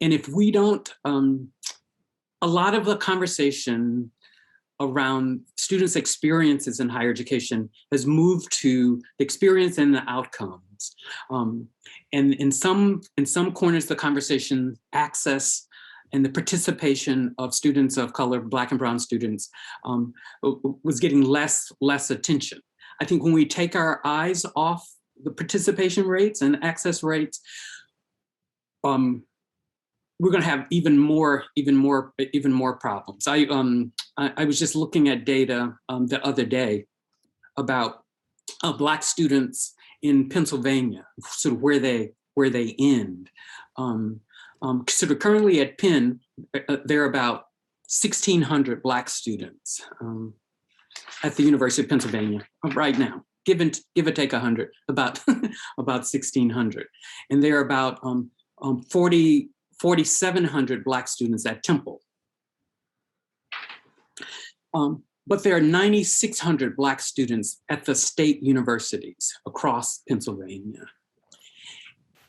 And if we don't, a lot of the conversation around students' experiences in higher education has moved to the experience and the outcomes. And in some corners of the conversation, access and the participation of students of color, Black and brown students, was getting less attention. I think when we take our eyes off the participation rates and access rates, we're going to have even more problems. I was just looking at data the other day about Black students in Pennsylvania, sort of where they end. Sort of currently at Penn, there are about 1,600 Black students at the University of Pennsylvania right now. Give or take 100, about 1,600, and there are about 4,700 Black students at Temple. But there are 9,600 Black students at the state universities across Pennsylvania.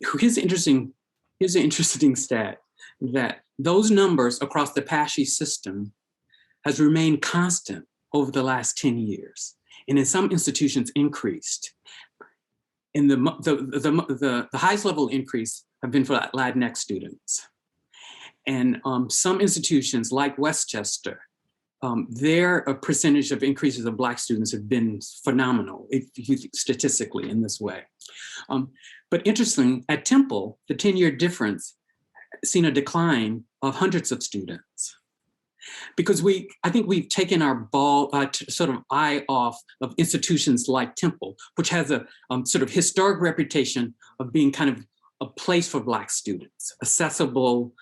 Here's an interesting stat, that those numbers across the PASHE system has remained constant over the last 10 years. And in some institutions increased. And the highest level increase have been for Latinx students. And some institutions like Westchester, their percentage of increases of Black students have been phenomenal, statistically in this way. But interestingly, at Temple, the 10-year difference seen a decline of hundreds of students. Because I think we've taken our sort of eye off of institutions like Temple, which has a sort of historic reputation of being kind of a place for Black students, accessible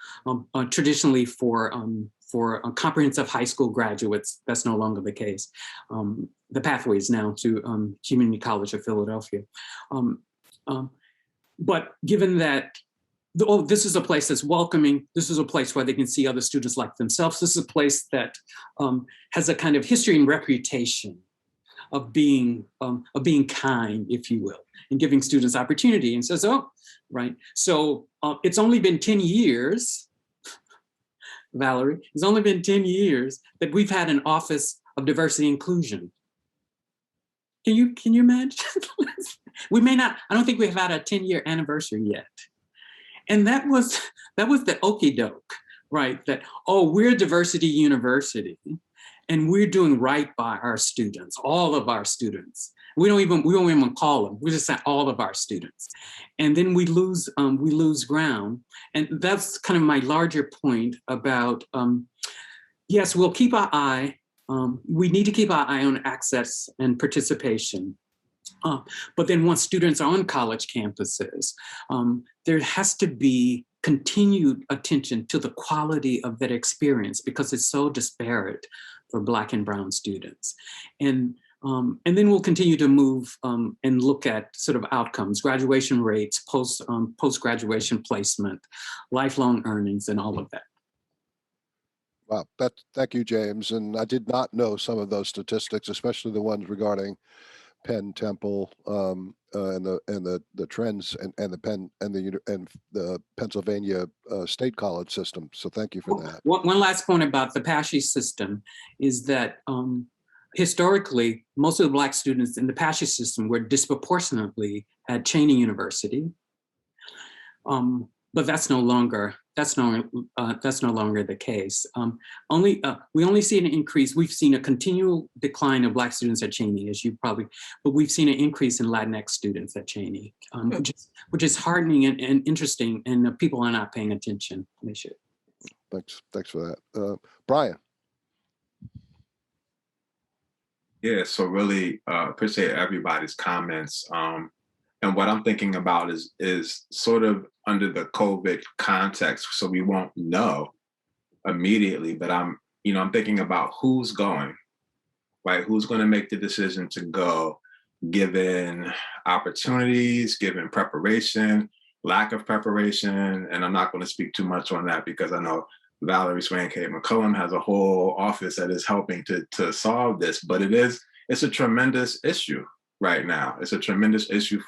traditionally for comprehensive high school graduates. That's no longer the case. The pathway is now to Community College of Philadelphia. But given that, this is a place that's welcoming, this is a place where they can see other students like themselves, this is a place that has a kind of history and reputation of being kind, if you will, and giving students opportunity, and says, oh, right. So it's only been 10 years, Valarie, it's only been 10 years that we've had an Office of Diversity Inclusion. Can you imagine? We may not, I don't think we've had a 10-year anniversary yet. And that was the okie doke, right? That, oh, we're a diversity university and we're doing right by our students, all of our students. We don't even call them, we just say all of our students. And then we lose ground. And that's kind of my larger point about, yes, we'll keep our eye, we need to keep our eye on access and participation. But then once students are on college campuses, there has to be continued attention to the quality of that experience, because it's so disparate for Black and brown students. And then we'll continue to move and look at sort of outcomes, graduation rates, post-graduation placement, lifelong earnings, and all of that. Wow, thank you, James. And I did not know some of those statistics, especially the ones regarding Penn Temple and the trends and the Penn and the Pennsylvania State College system. So thank you for that. One last point about the Pache system is that historically, most of the Black students in the Pache system were disproportionately at Cheyney University, but that's no longer the case. We only see an increase. We've seen a continual decline of Black students at Cheyney, but we've seen an increase in Latinx students at Cheyney, which is heartening and interesting, and people are not paying attention. They should. Thanks for that, Brian. Yeah, so really appreciate everybody's comments. And what I'm thinking about is sort of under the COVID context, so we won't know immediately, but I'm thinking about who's going, right? Who's going to make the decision to go, given opportunities, given preparation, lack of preparation. And I'm not going to speak too much on that because I know Valarie Swain-Cade McCoullum has a whole office that is helping to solve this, but it's a tremendous issue right now. It's a tremendous issue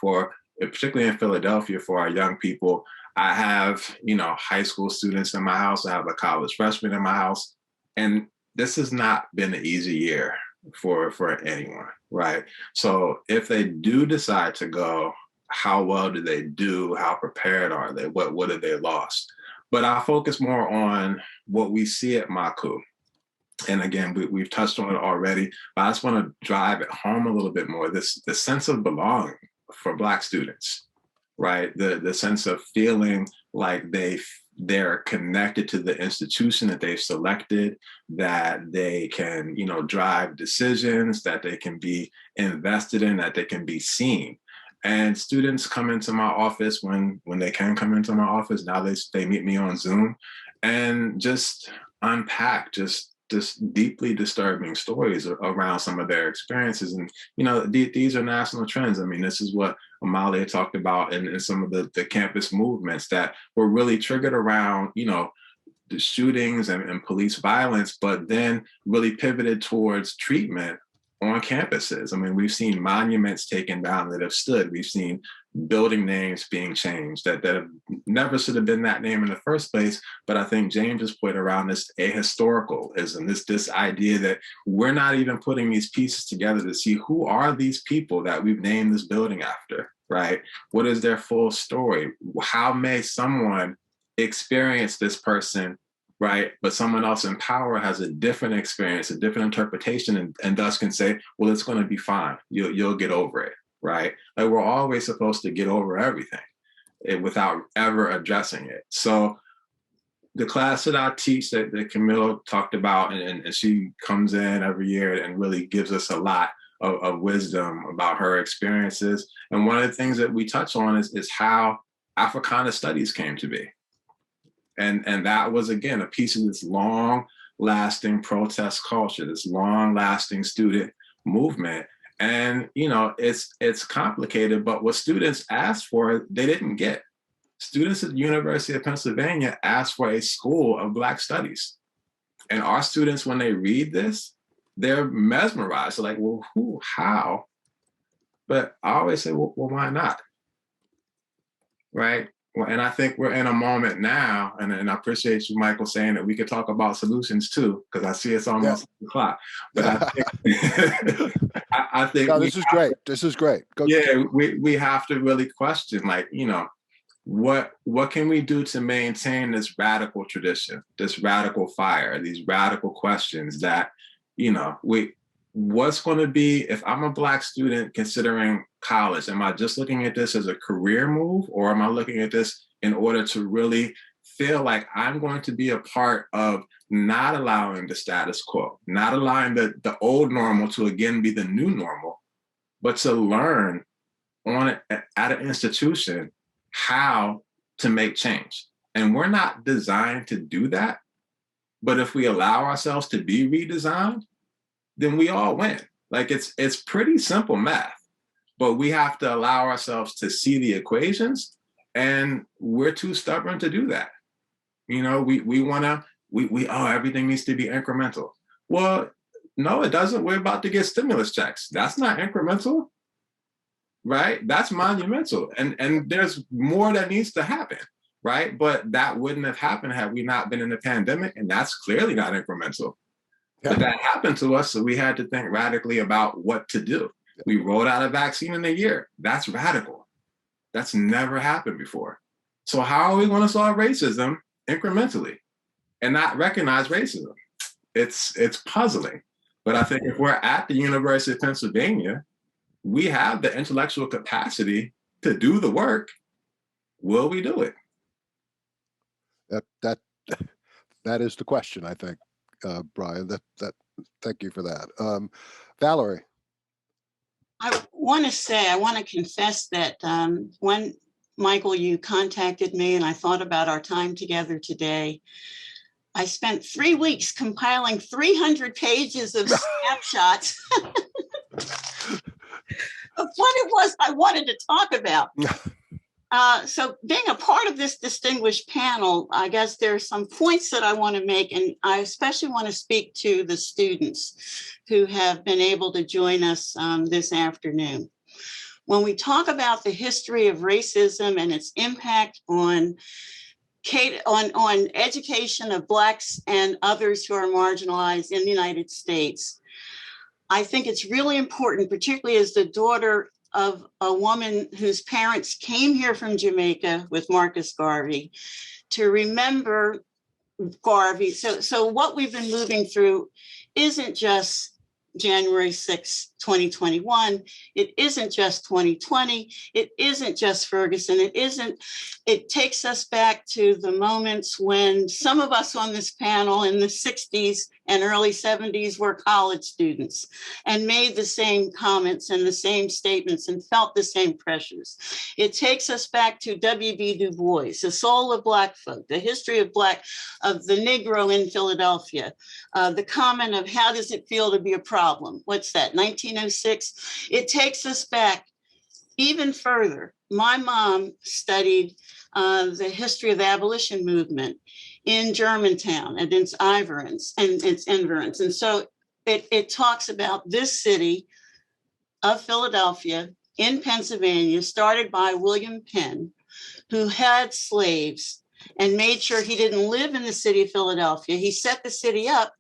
particularly in Philadelphia, for our young people. I have, high school students in my house. I have a college freshman in my house. And this has not been an easy year for anyone, right? So if they do decide to go, how well do they do? How prepared are they? What have they lost? But I focus more on what we see at Makuu. And again, we've touched on it already, but I just want to drive it home a little bit more. The sense of belonging for Black students, right? The sense of feeling like they're connected to the institution that they've selected, that they can, drive decisions, that they can be invested in, that they can be seen. And students come into my office when they can come into my office. Now they meet me on Zoom and just unpack just deeply disturbing stories around some of their experiences. And, these are national trends. I mean, this is what Amalia talked about in some of the campus movements that were really triggered around, the shootings and police violence, but then really pivoted towards treatment on campuses. I mean, we've seen monuments taken down that have stood. We've seen building names being changed that have never should have been that name in the first place. But I think James's point around this ahistoricalism, this idea that we're not even putting these pieces together to see who are these people that we've named this building after, right? What is their full story? How may someone experience this person, right? But someone else in power has a different experience, a different interpretation, and thus can say, well, it's going to be fine. You'll get over it, right? Like, we're always supposed to get over everything without ever addressing it. So the class that I teach that Camille talked about, and she comes in every year and really gives us a lot of wisdom about her experiences. And one of the things that we touch on is how Africana studies came to be. And that was, again, a piece of this long-lasting protest culture, this long-lasting student movement. And, it's complicated, but what students asked for, they didn't get. Students at the University of Pennsylvania asked for a school of Black studies. And our students, when they read this, they're mesmerized. They're like, well, who, how? But I always say, well, why not? Right? Well, and I think we're in a moment now, and I appreciate you, Michael, saying that we could talk about solutions too, because I see it's almost the clock. But I think no, this is great. This is great. We have to really question, what can we do to maintain this radical tradition, this radical fire, these radical questions that, what's going to be, if I'm a Black student considering college, am I just looking at this as a career move, or am I looking at this in order to really feel like I'm going to be a part of not allowing the status quo, not allowing the old normal to again be the new normal, but to learn at an institution how to make change. And we're not designed to do that. But if we allow ourselves to be redesigned, then we all win. Like, it's pretty simple math, but we have to allow ourselves to see the equations, and we're too stubborn to do that. We want to, everything needs to be incremental. Well, no, it doesn't. We're about to get stimulus checks. That's not incremental. right? That's monumental. And there's more that needs to happen, right? But that wouldn't have happened had we not been in the pandemic, and that's clearly not incremental. Yeah. But that happened to us, so we had to think radically about what to do. We rolled out a vaccine in a year. That's radical. That's never happened before. So how are we going to solve racism incrementally and not recognize racism? It's puzzling. But I think if we're at the University of Pennsylvania, we have the intellectual capacity to do the work. Will we do it? That is the question, I think, Brian. Thank you for that. Valarie. I want to confess that when Michael, you contacted me and I thought about our time together today, I spent 3 weeks compiling 300 pages of snapshots of what it was I wanted to talk about. So being a part of this distinguished panel, I guess there are some points that I want to make, and I especially want to speak to the students who have been able to join us this afternoon. When we talk about the history of racism and its impact on education of Blacks and others who are marginalized in the United States, I think it's really important, particularly as the daughter of a woman whose parents came here from Jamaica with Marcus Garvey, to remember Garvey. So what we've been moving through isn't just January 6, 2021. It isn't just 2020. It isn't just Ferguson. It takes us back to the moments when some of us on this panel in the 60s and early 70s were college students and made the same comments and the same statements and felt the same pressures. It takes us back to W.B. Du Bois, the soul of Black folk, the history of the Negro in Philadelphia, the comment of how does it feel to be a problem? What's that, 1906? It takes us back even further. My mom studied the history of the abolition movement in Germantown and its environs. And so it talks about this city of Philadelphia in Pennsylvania, started by William Penn, who had slaves and made sure he didn't live in the city of Philadelphia. He set the city up,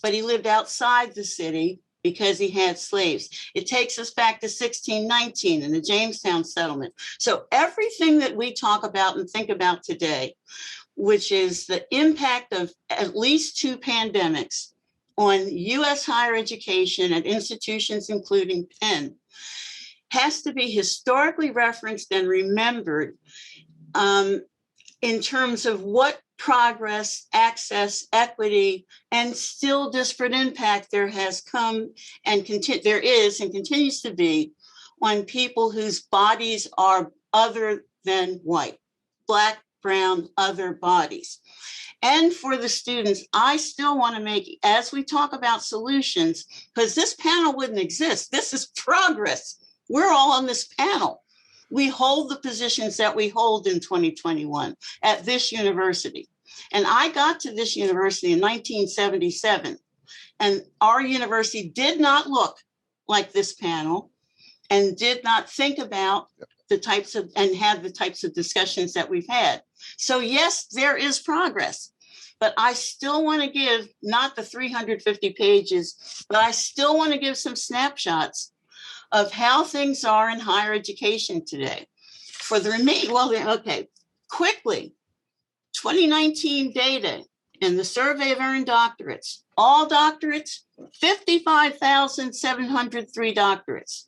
but he lived outside the city because he had slaves. It takes us back to 1619 and the Jamestown settlement. So everything that we talk about and think about today, which is the impact of at least 2 pandemics on US higher education at institutions including Penn, has to be historically referenced and remembered in terms of what progress, access, equity, and still disparate impact there has come and there is and continues to be on people whose bodies are other than white, Black, brown, other bodies. And for the students, I still want to make, as we talk about solutions, because this panel wouldn't exist. This is progress. We're all on this panel. We hold the positions that we hold in 2021 at this university. And I got to this university in 1977, and our university did not look like this panel and did not think about the types of, and have the types of discussions that we've had. So yes, there is progress, but I still want to give, not the 350 pages, but I still want to give some snapshots of how things are in higher education today. For the remaining, quickly, 2019 data in the survey of earned doctorates, all doctorates, 55,703 doctorates.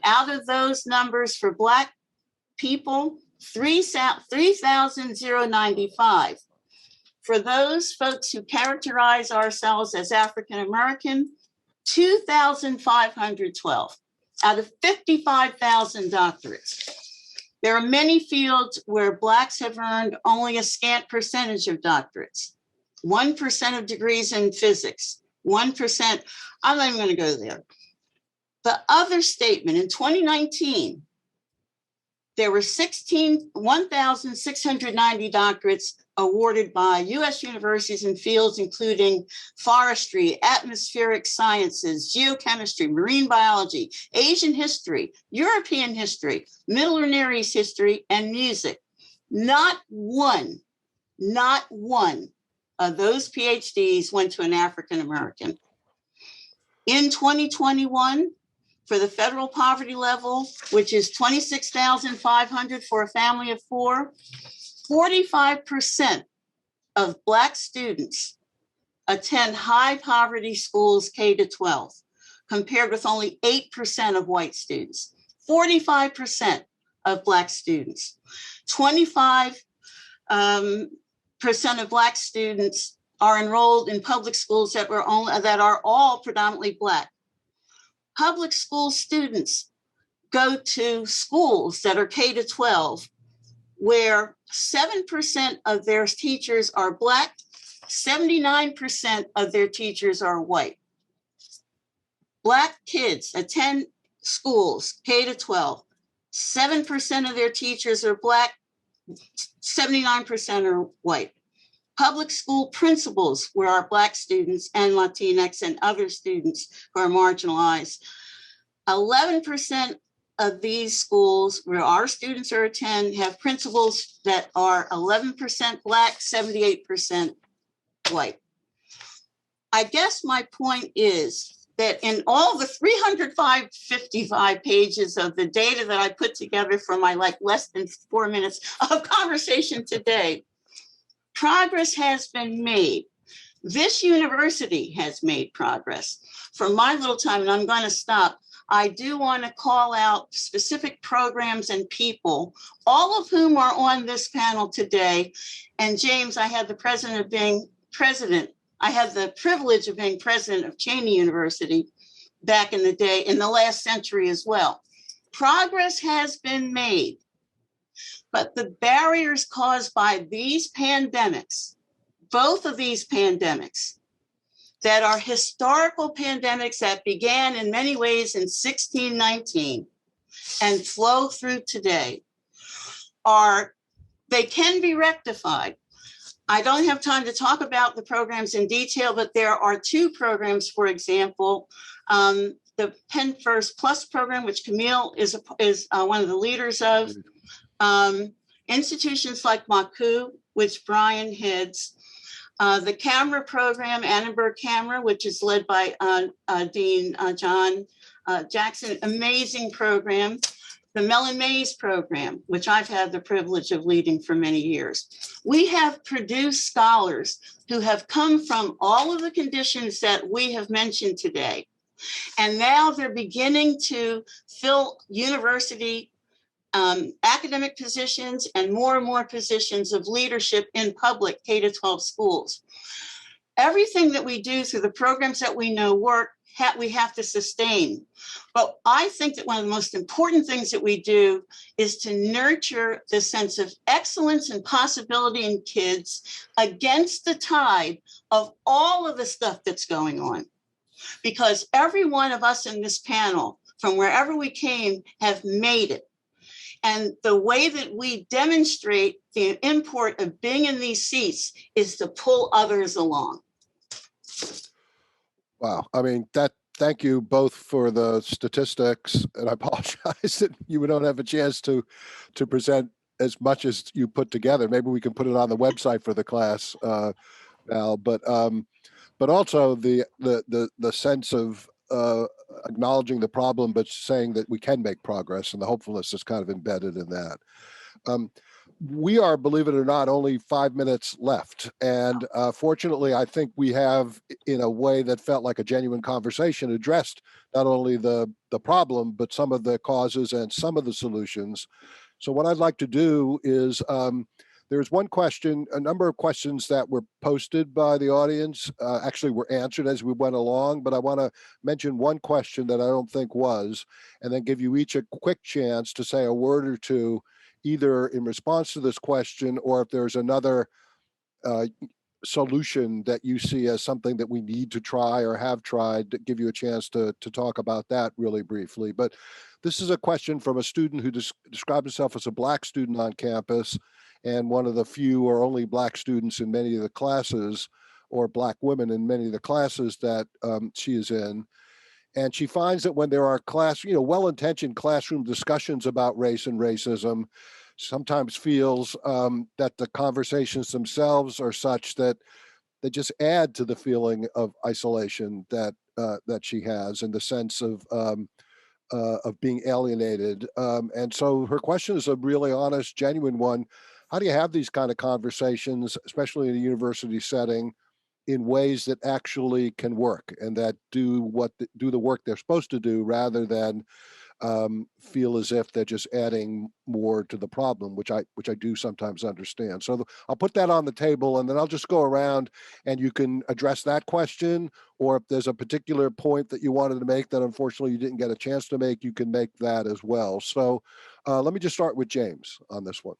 Out of those numbers for Black people, 3,095. For those folks who characterize ourselves as African American, 2,512 out of 55,000 doctorates. There are many fields where Blacks have earned only a scant percentage of doctorates. 1% of degrees in physics, 1%, I'm not even going to go there. The other statement, in 2019, there were 1,690 doctorates awarded by US universities in fields including forestry, atmospheric sciences, geochemistry, marine biology, Asian history, European history, Middle or Near East history, and music. Not one of those PhDs went to an African American. In 2021, for the federal poverty level, which is $26,500 for a family of 4, 45% of Black students attend high poverty schools K to 12, compared with only 8% of white students. 45% of Black students. 25% of Black students are enrolled in public schools that are all predominantly Black. Public school students go to schools that are K to 12, where 7% of their teachers are Black, 79% of their teachers are white. Black kids attend schools K to 12, 7% of their teachers are Black, 79% are white. Public school principals, where our Black students and Latinx and other students who are marginalized, 11% of these schools where our students are attend have principals that are 11% Black, 78% white. I guess my point is that in all the 355 pages of the data that I put together for my less than 4 minutes of conversation today, progress has been made. This university has made progress. For my little time, and I'm going to stop, I do want to call out specific programs and people, all of whom are on this panel today. And James, I had the privilege of being president of Cheney University back in the day, in the last century as well. Progress has been made, but the barriers caused by these pandemics, both of these pandemics, that are historical pandemics that began in many ways in 1619 and flow through today, they can be rectified. I don't have time to talk about the programs in detail, but there are 2 programs, for example, the Penn First Plus program, which Camille is one of the leaders of, institutions like Makuu, which Brian heads, the camera program, Annenberg Camera, which is led by Dean John Jackson, amazing program. The Mellon Mays program, which I've had the privilege of leading for many years. We have produced scholars who have come from all of the conditions that we have mentioned today. And now they're beginning to fill university academic positions and more positions of leadership in public K to 12 schools. Everything that we do through the programs that we know work, we have to sustain. But I think that one of the most important things that we do is to nurture the sense of excellence and possibility in kids against the tide of all of the stuff that's going on. Because every one of us in this panel, from wherever we came, have made it. And the way that we demonstrate the import of being in these seats is to pull others along. Wow. I mean, thank you both for the statistics, and I apologize that you don't have a chance to present as much as you put together. Maybe we can put it on the website for the class, Val, but also the sense of acknowledging the problem, but saying that we can make progress, and the hopefulness is kind of embedded in that. We are, believe it or not, only 5 minutes left. And fortunately, I think we have, in a way that felt like a genuine conversation, addressed not only the problem, but some of the causes and some of the solutions. So what I'd like to do is, there's one question, a number of questions that were posted by the audience actually were answered as we went along, but I want to mention one question that I don't think was, and then give you each a quick chance to say a word or two, either in response to this question or if there's another solution that you see as something that we need to try or have tried, to give you a chance to talk about that really briefly. But this is a question from a student who described himself as a Black student on campus and one of the few or only Black students in many of the classes, or Black women in many of the classes that she is in. And she finds that when there are well-intentioned classroom discussions about race and racism, sometimes feels that the conversations themselves are such that they just add to the feeling of isolation that she has, and the sense of being alienated. And so her question is a really honest, genuine one. How do you have these kind of conversations, especially in a university setting, in ways that actually can work and that do the work they're supposed to do, rather than feel as if they're just adding more to the problem, which I do sometimes understand. So I'll put that on the table, and then I'll just go around and you can address that question, or if there's a particular point that you wanted to make that unfortunately you didn't get a chance to make, you can make that as well. So let me just start with James on this one.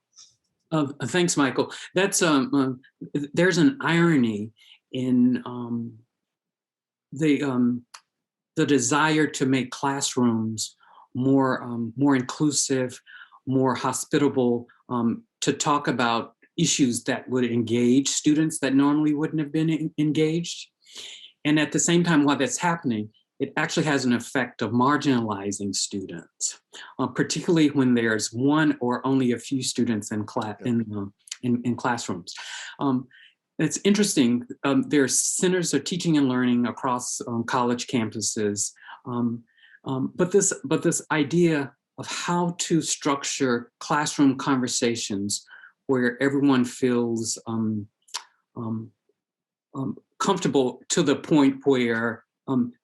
Thanks, Michael. That's there's an irony in the desire to make classrooms more inclusive, more hospitable, to talk about issues that would engage students that normally wouldn't have been engaged. And at the same time, while that's happening, it actually has an effect of marginalizing students, particularly when there's one or only a few students in classrooms. It's interesting. There's centers of teaching and learning across college campuses, but this idea of how to structure classroom conversations where everyone feels comfortable to the point where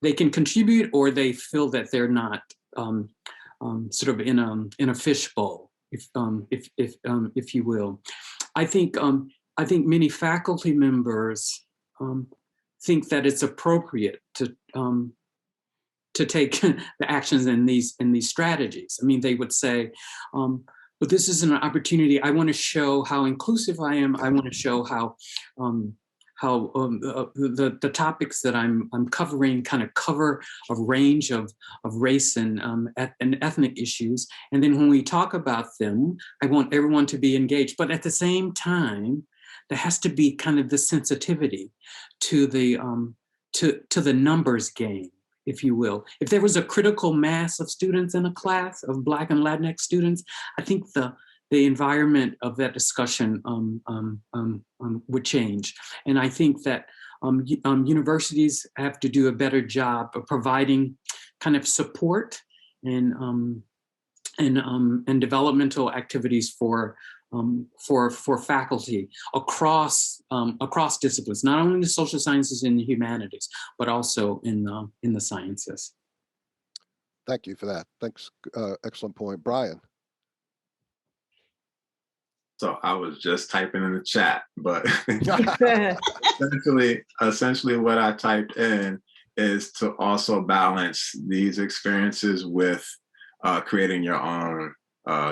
they can contribute, or they feel that they're not sort of in a fishbowl, if you will. I think many faculty members think that it's appropriate to take the actions in these strategies. I mean, they would say, but this is an opportunity. I want to show how inclusive I am. I want to show how the topics that I'm covering kind of cover a range of race and ethnic issues. And then when we talk about them, I want everyone to be engaged. But at the same time, there has to be kind of the sensitivity to the numbers game, if you will. If there was a critical mass of students in a class of Black and Latinx students, I think the environment of that discussion would change. And I think that universities have to do a better job of providing kind of support and developmental activities for faculty across disciplines, not only the social sciences and the humanities, but also in the sciences. Thank you for that. Thanks. Excellent point. Brian. So I was just typing in the chat, but essentially what I typed in is to also balance these experiences with creating your own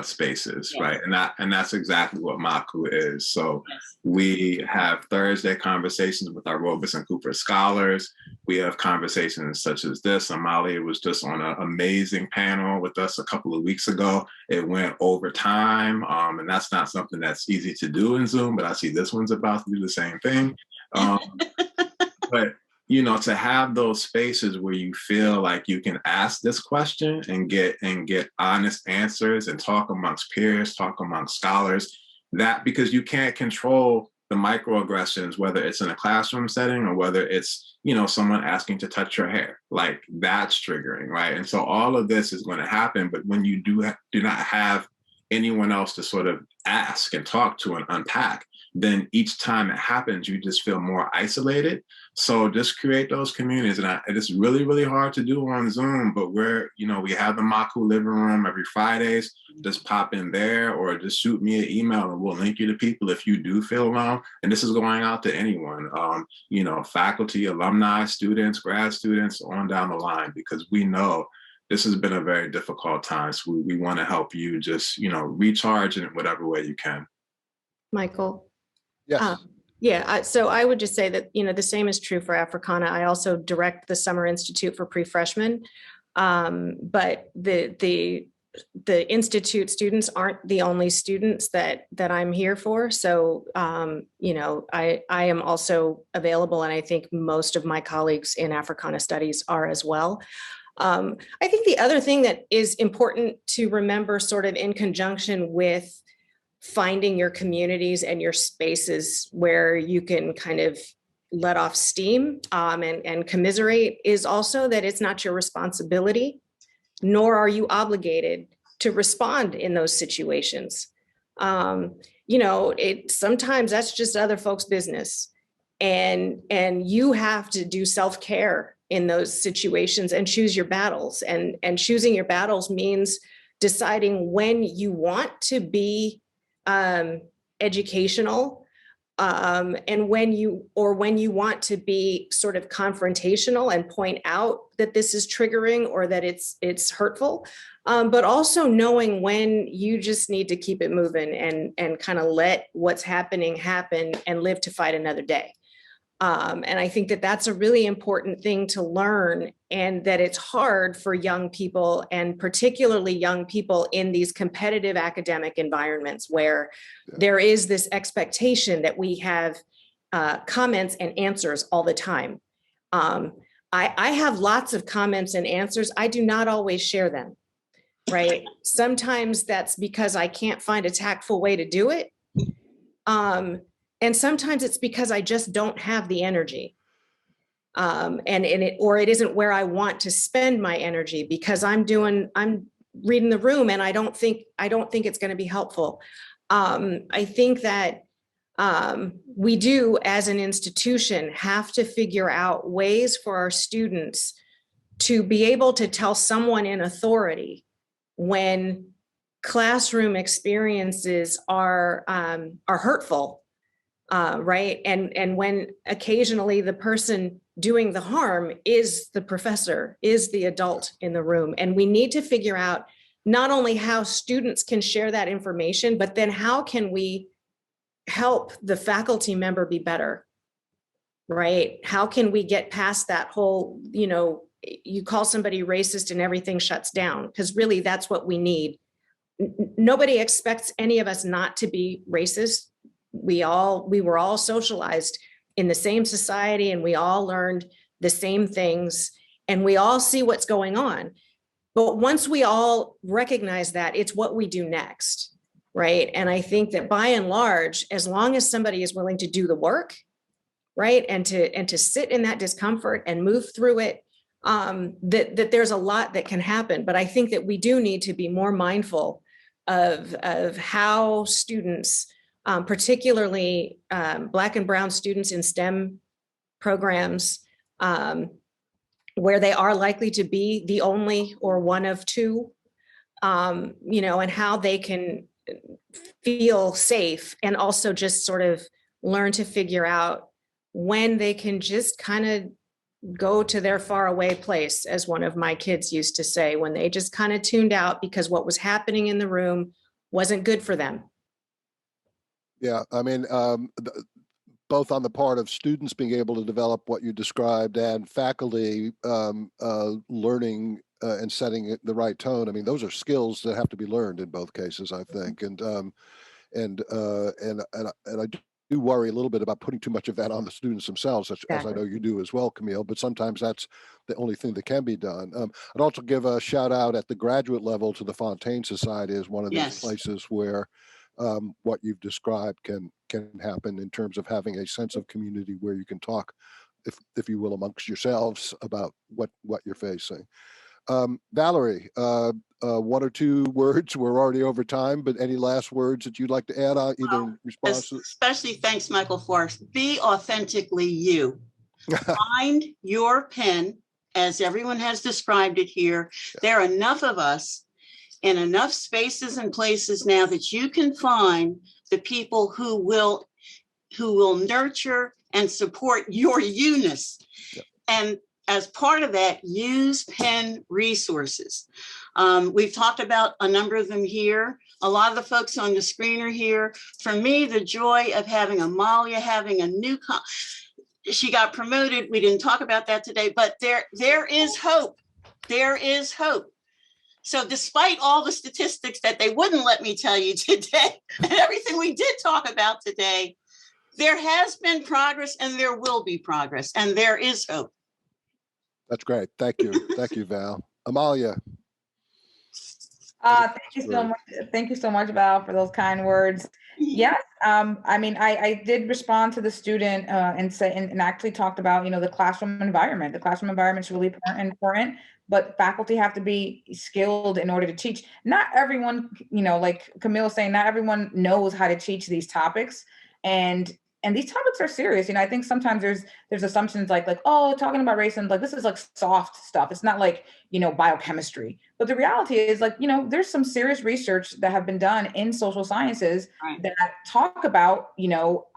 spaces, yes. Right? And that's exactly what Makuu is. So yes. We have Thursday conversations with our Robus and Cooper scholars. We have conversations such as this. Amalia was just on an amazing panel with us a couple of weeks ago. It went over time, and that's not something that's easy to do in Zoom, but I see this one's about to do the same thing. But to have those spaces where you feel like you can ask this question and get honest answers and talk amongst peers, talk amongst scholars, that because you can't control the microaggressions, whether it's in a classroom setting or whether it's, someone asking to touch your hair, like that's triggering, right? And so all of this is going to happen, but when you do not have anyone else to sort of ask and talk to and unpack, then each time it happens, you just feel more isolated. So just create those communities. And it's really, really hard to do on Zoom, but we have the Makuu living room every Fridays. Just pop in there or just shoot me an email and we'll link you to people if you do feel alone. And this is going out to anyone, faculty, alumni, students, grad students, on down the line, because we know this has been a very difficult time. So we want to help you just, recharge in whatever way you can. Michael. Yes. So I would just say that, the same is true for Africana. I also direct the Summer Institute for Pre-Freshmen. But the the Institute students aren't the only students that I'm here for. So, you know, I am also available, and I think most of my colleagues in Africana Studies are as well. I think the other thing that is important to remember, sort of in conjunction with finding your communities and your spaces where you can kind of let off steam and commiserate, is also that it's not your responsibility, nor are you obligated to respond in those situations. You know, sometimes that's just other folks' business, and you have to do self-care in those situations and choose your battles. And choosing your battles means deciding when you want to be educational, and when you want to be sort of confrontational and point out that this is triggering or that it's hurtful, but also knowing when you just need to keep it moving and kind of let what's happening happen and live to fight another day. And I think that that's a really important thing to learn, and that it's hard for young people, and particularly young people in these competitive academic environments where there is this expectation that we have comments and answers all the time. I have lots of comments and answers. I do not always share them, right? Sometimes that's because I can't find a tactful way to do it. And sometimes it's because I just don't have the energy. And it isn't where I want to spend my energy, because I'm reading the room and I don't think it's going to be helpful. I think that we do, as an institution, have to figure out ways for our students to be able to tell someone in authority when classroom experiences are hurtful. Right. And when occasionally the person doing the harm is the professor, is the adult in the room. And we need to figure out not only how students can share that information, but then how can we help the faculty member be better, right? How can we get past that whole, you know, you call somebody racist and everything shuts down? Because really that's what we need. Nobody expects any of us not to be racist. We were all socialized in the same society, and we all learned the same things, and we all see what's going on. But once we all recognize that, it's what we do next, right? And I think that by and large, as long as somebody is willing to do the work, right, and to sit in that discomfort and move through it, that there's a lot that can happen. But I think that we do need to be more mindful of how students, particularly Black and Brown students in STEM programs, where they are likely to be the only or one of two, you know, and how they can feel safe, and also just sort of learn to figure out when they can just kind of go to their faraway place, as one of my kids used to say, when they just kind of tuned out because what was happening in the room wasn't good for them. Yeah, I mean, both on the part of students being able to develop what you described, and faculty learning and setting the right tone. I mean, those are skills that have to be learned in both cases, I think. And I do worry a little bit about putting too much of that on the students themselves, as I know you do as well, Camille. But sometimes that's the only thing that can be done. I'd also give a shout out at the graduate level to the Fontaine Society as one of these places where what you've described can happen, in terms of having a sense of community where you can talk, if you will, amongst yourselves about what you're facing. Valarie, one or two words. We're already over time, but any last words that you'd like to add on, either in response to? Especially thanks, Michael, for be authentically you. Find your pen, as everyone has described it here. There are enough of us in enough spaces and places now that you can find the people who will nurture and support your you-ness. Yep. And as part of that, use Penn resources. We've talked about a number of them here. A lot of the folks on the screen are here. For me, the joy of having Amalia, having a new, she got promoted. We didn't talk about that today, but there is hope. There is hope. So despite all the statistics that they wouldn't let me tell you today, and everything we did talk about today, there has been progress and there will be progress and there is hope. That's great. Thank you. Thank you, Val. Amalia. Thank you so much. Thank you so much, Val, for those kind words. Yes, I mean, I did respond to the student and say, and actually talked about, the classroom environment. The classroom environment is really important, but faculty have to be skilled in order to teach. Not everyone, like Camille was saying, not everyone knows how to teach these topics. And these topics are serious. I think sometimes there's assumptions like, oh, talking about racism, like this is like soft stuff. It's not like, biochemistry. But the reality is like, there's some serious research that have been done in social sciences that talk about,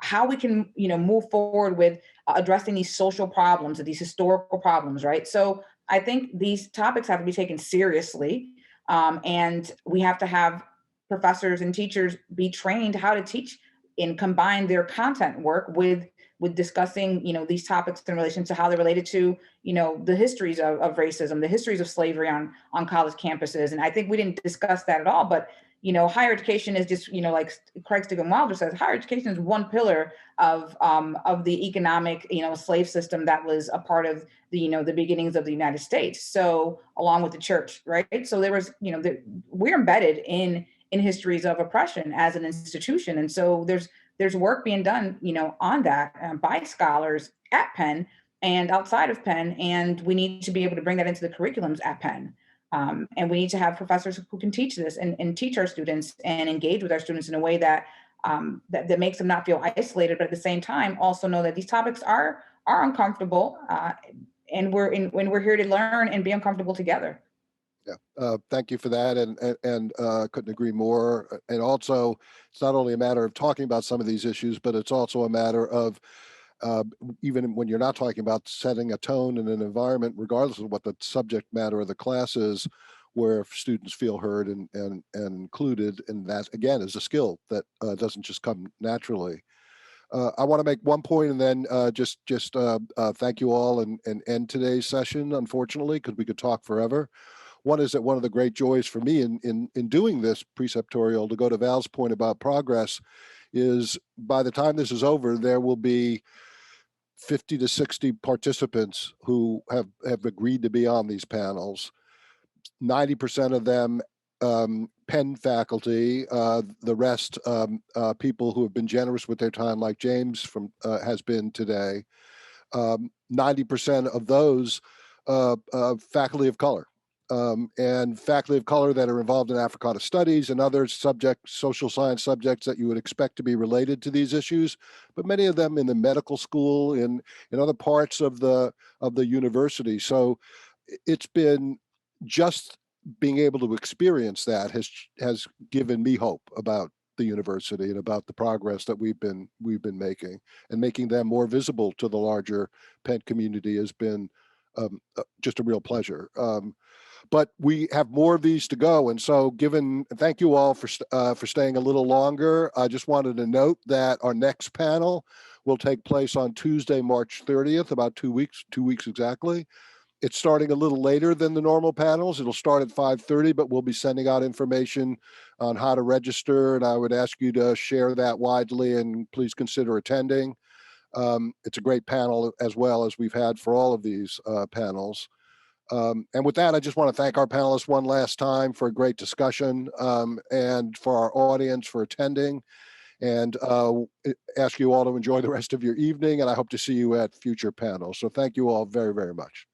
how we can, move forward with addressing these social problems or these historical problems, right? So I think these topics have to be taken seriously. And we have to have professors and teachers be trained how to teach and combine their content work with discussing, these topics in relation to how they're related to, the histories of racism, the histories of slavery on college campuses. And I think we didn't discuss that at all, but, higher education is just, like Craig Stiggan-Wilder says, higher education is one pillar of the economic, slave system that was a part of the, the beginnings of the United States. So along with the church, right? So there was, we're embedded in histories of oppression as an institution. And so there's work being done, on that by scholars at Penn and outside of Penn. And we need to be able to bring that into the curriculums at Penn. And we need to have professors who can teach this and teach our students and engage with our students in a way that that makes them not feel isolated, but at the same time, also know that these topics are uncomfortable. And we're here to learn and be uncomfortable together. Yeah, thank you for that, and couldn't agree more. And also, it's not only a matter of talking about some of these issues, but it's also a matter of even when you're not talking about setting a tone in an environment, regardless of what the subject matter of the class is, where students feel heard and included, and that again is a skill that doesn't just come naturally. I want to make one point and then just thank you all and end today's session, unfortunately, because we could talk forever. One is that one of the great joys for me in doing this preceptorial, to go to Val's point about progress, is by the time this is over, there will be 50 to 60 participants who have agreed to be on these panels. 90% of them Penn faculty, the rest people who have been generous with their time, like James has been today. 90% of those faculty of color. And faculty of color that are involved in Africana studies and other social science subjects that you would expect to be related to these issues, but many of them in the medical school, in other parts of the university. So it's been just being able to experience that has given me hope about the university and about the progress that we've been making, and making them more visible to the larger Penn community has been just a real pleasure. But we have more of these to go. And so thank you all for staying a little longer. I just wanted to note that our next panel will take place on Tuesday, March 30th, about 2 weeks exactly. It's starting a little later than the normal panels. It'll start at 5:30, but we'll be sending out information on how to register. And I would ask you to share that widely and please consider attending. It's a great panel as well, as we've had for all of these panels. And with that, I just want to thank our panelists one last time for a great discussion, and for our audience for attending, and ask you all to enjoy the rest of your evening. And I hope to see you at future panels. So thank you all very, very much.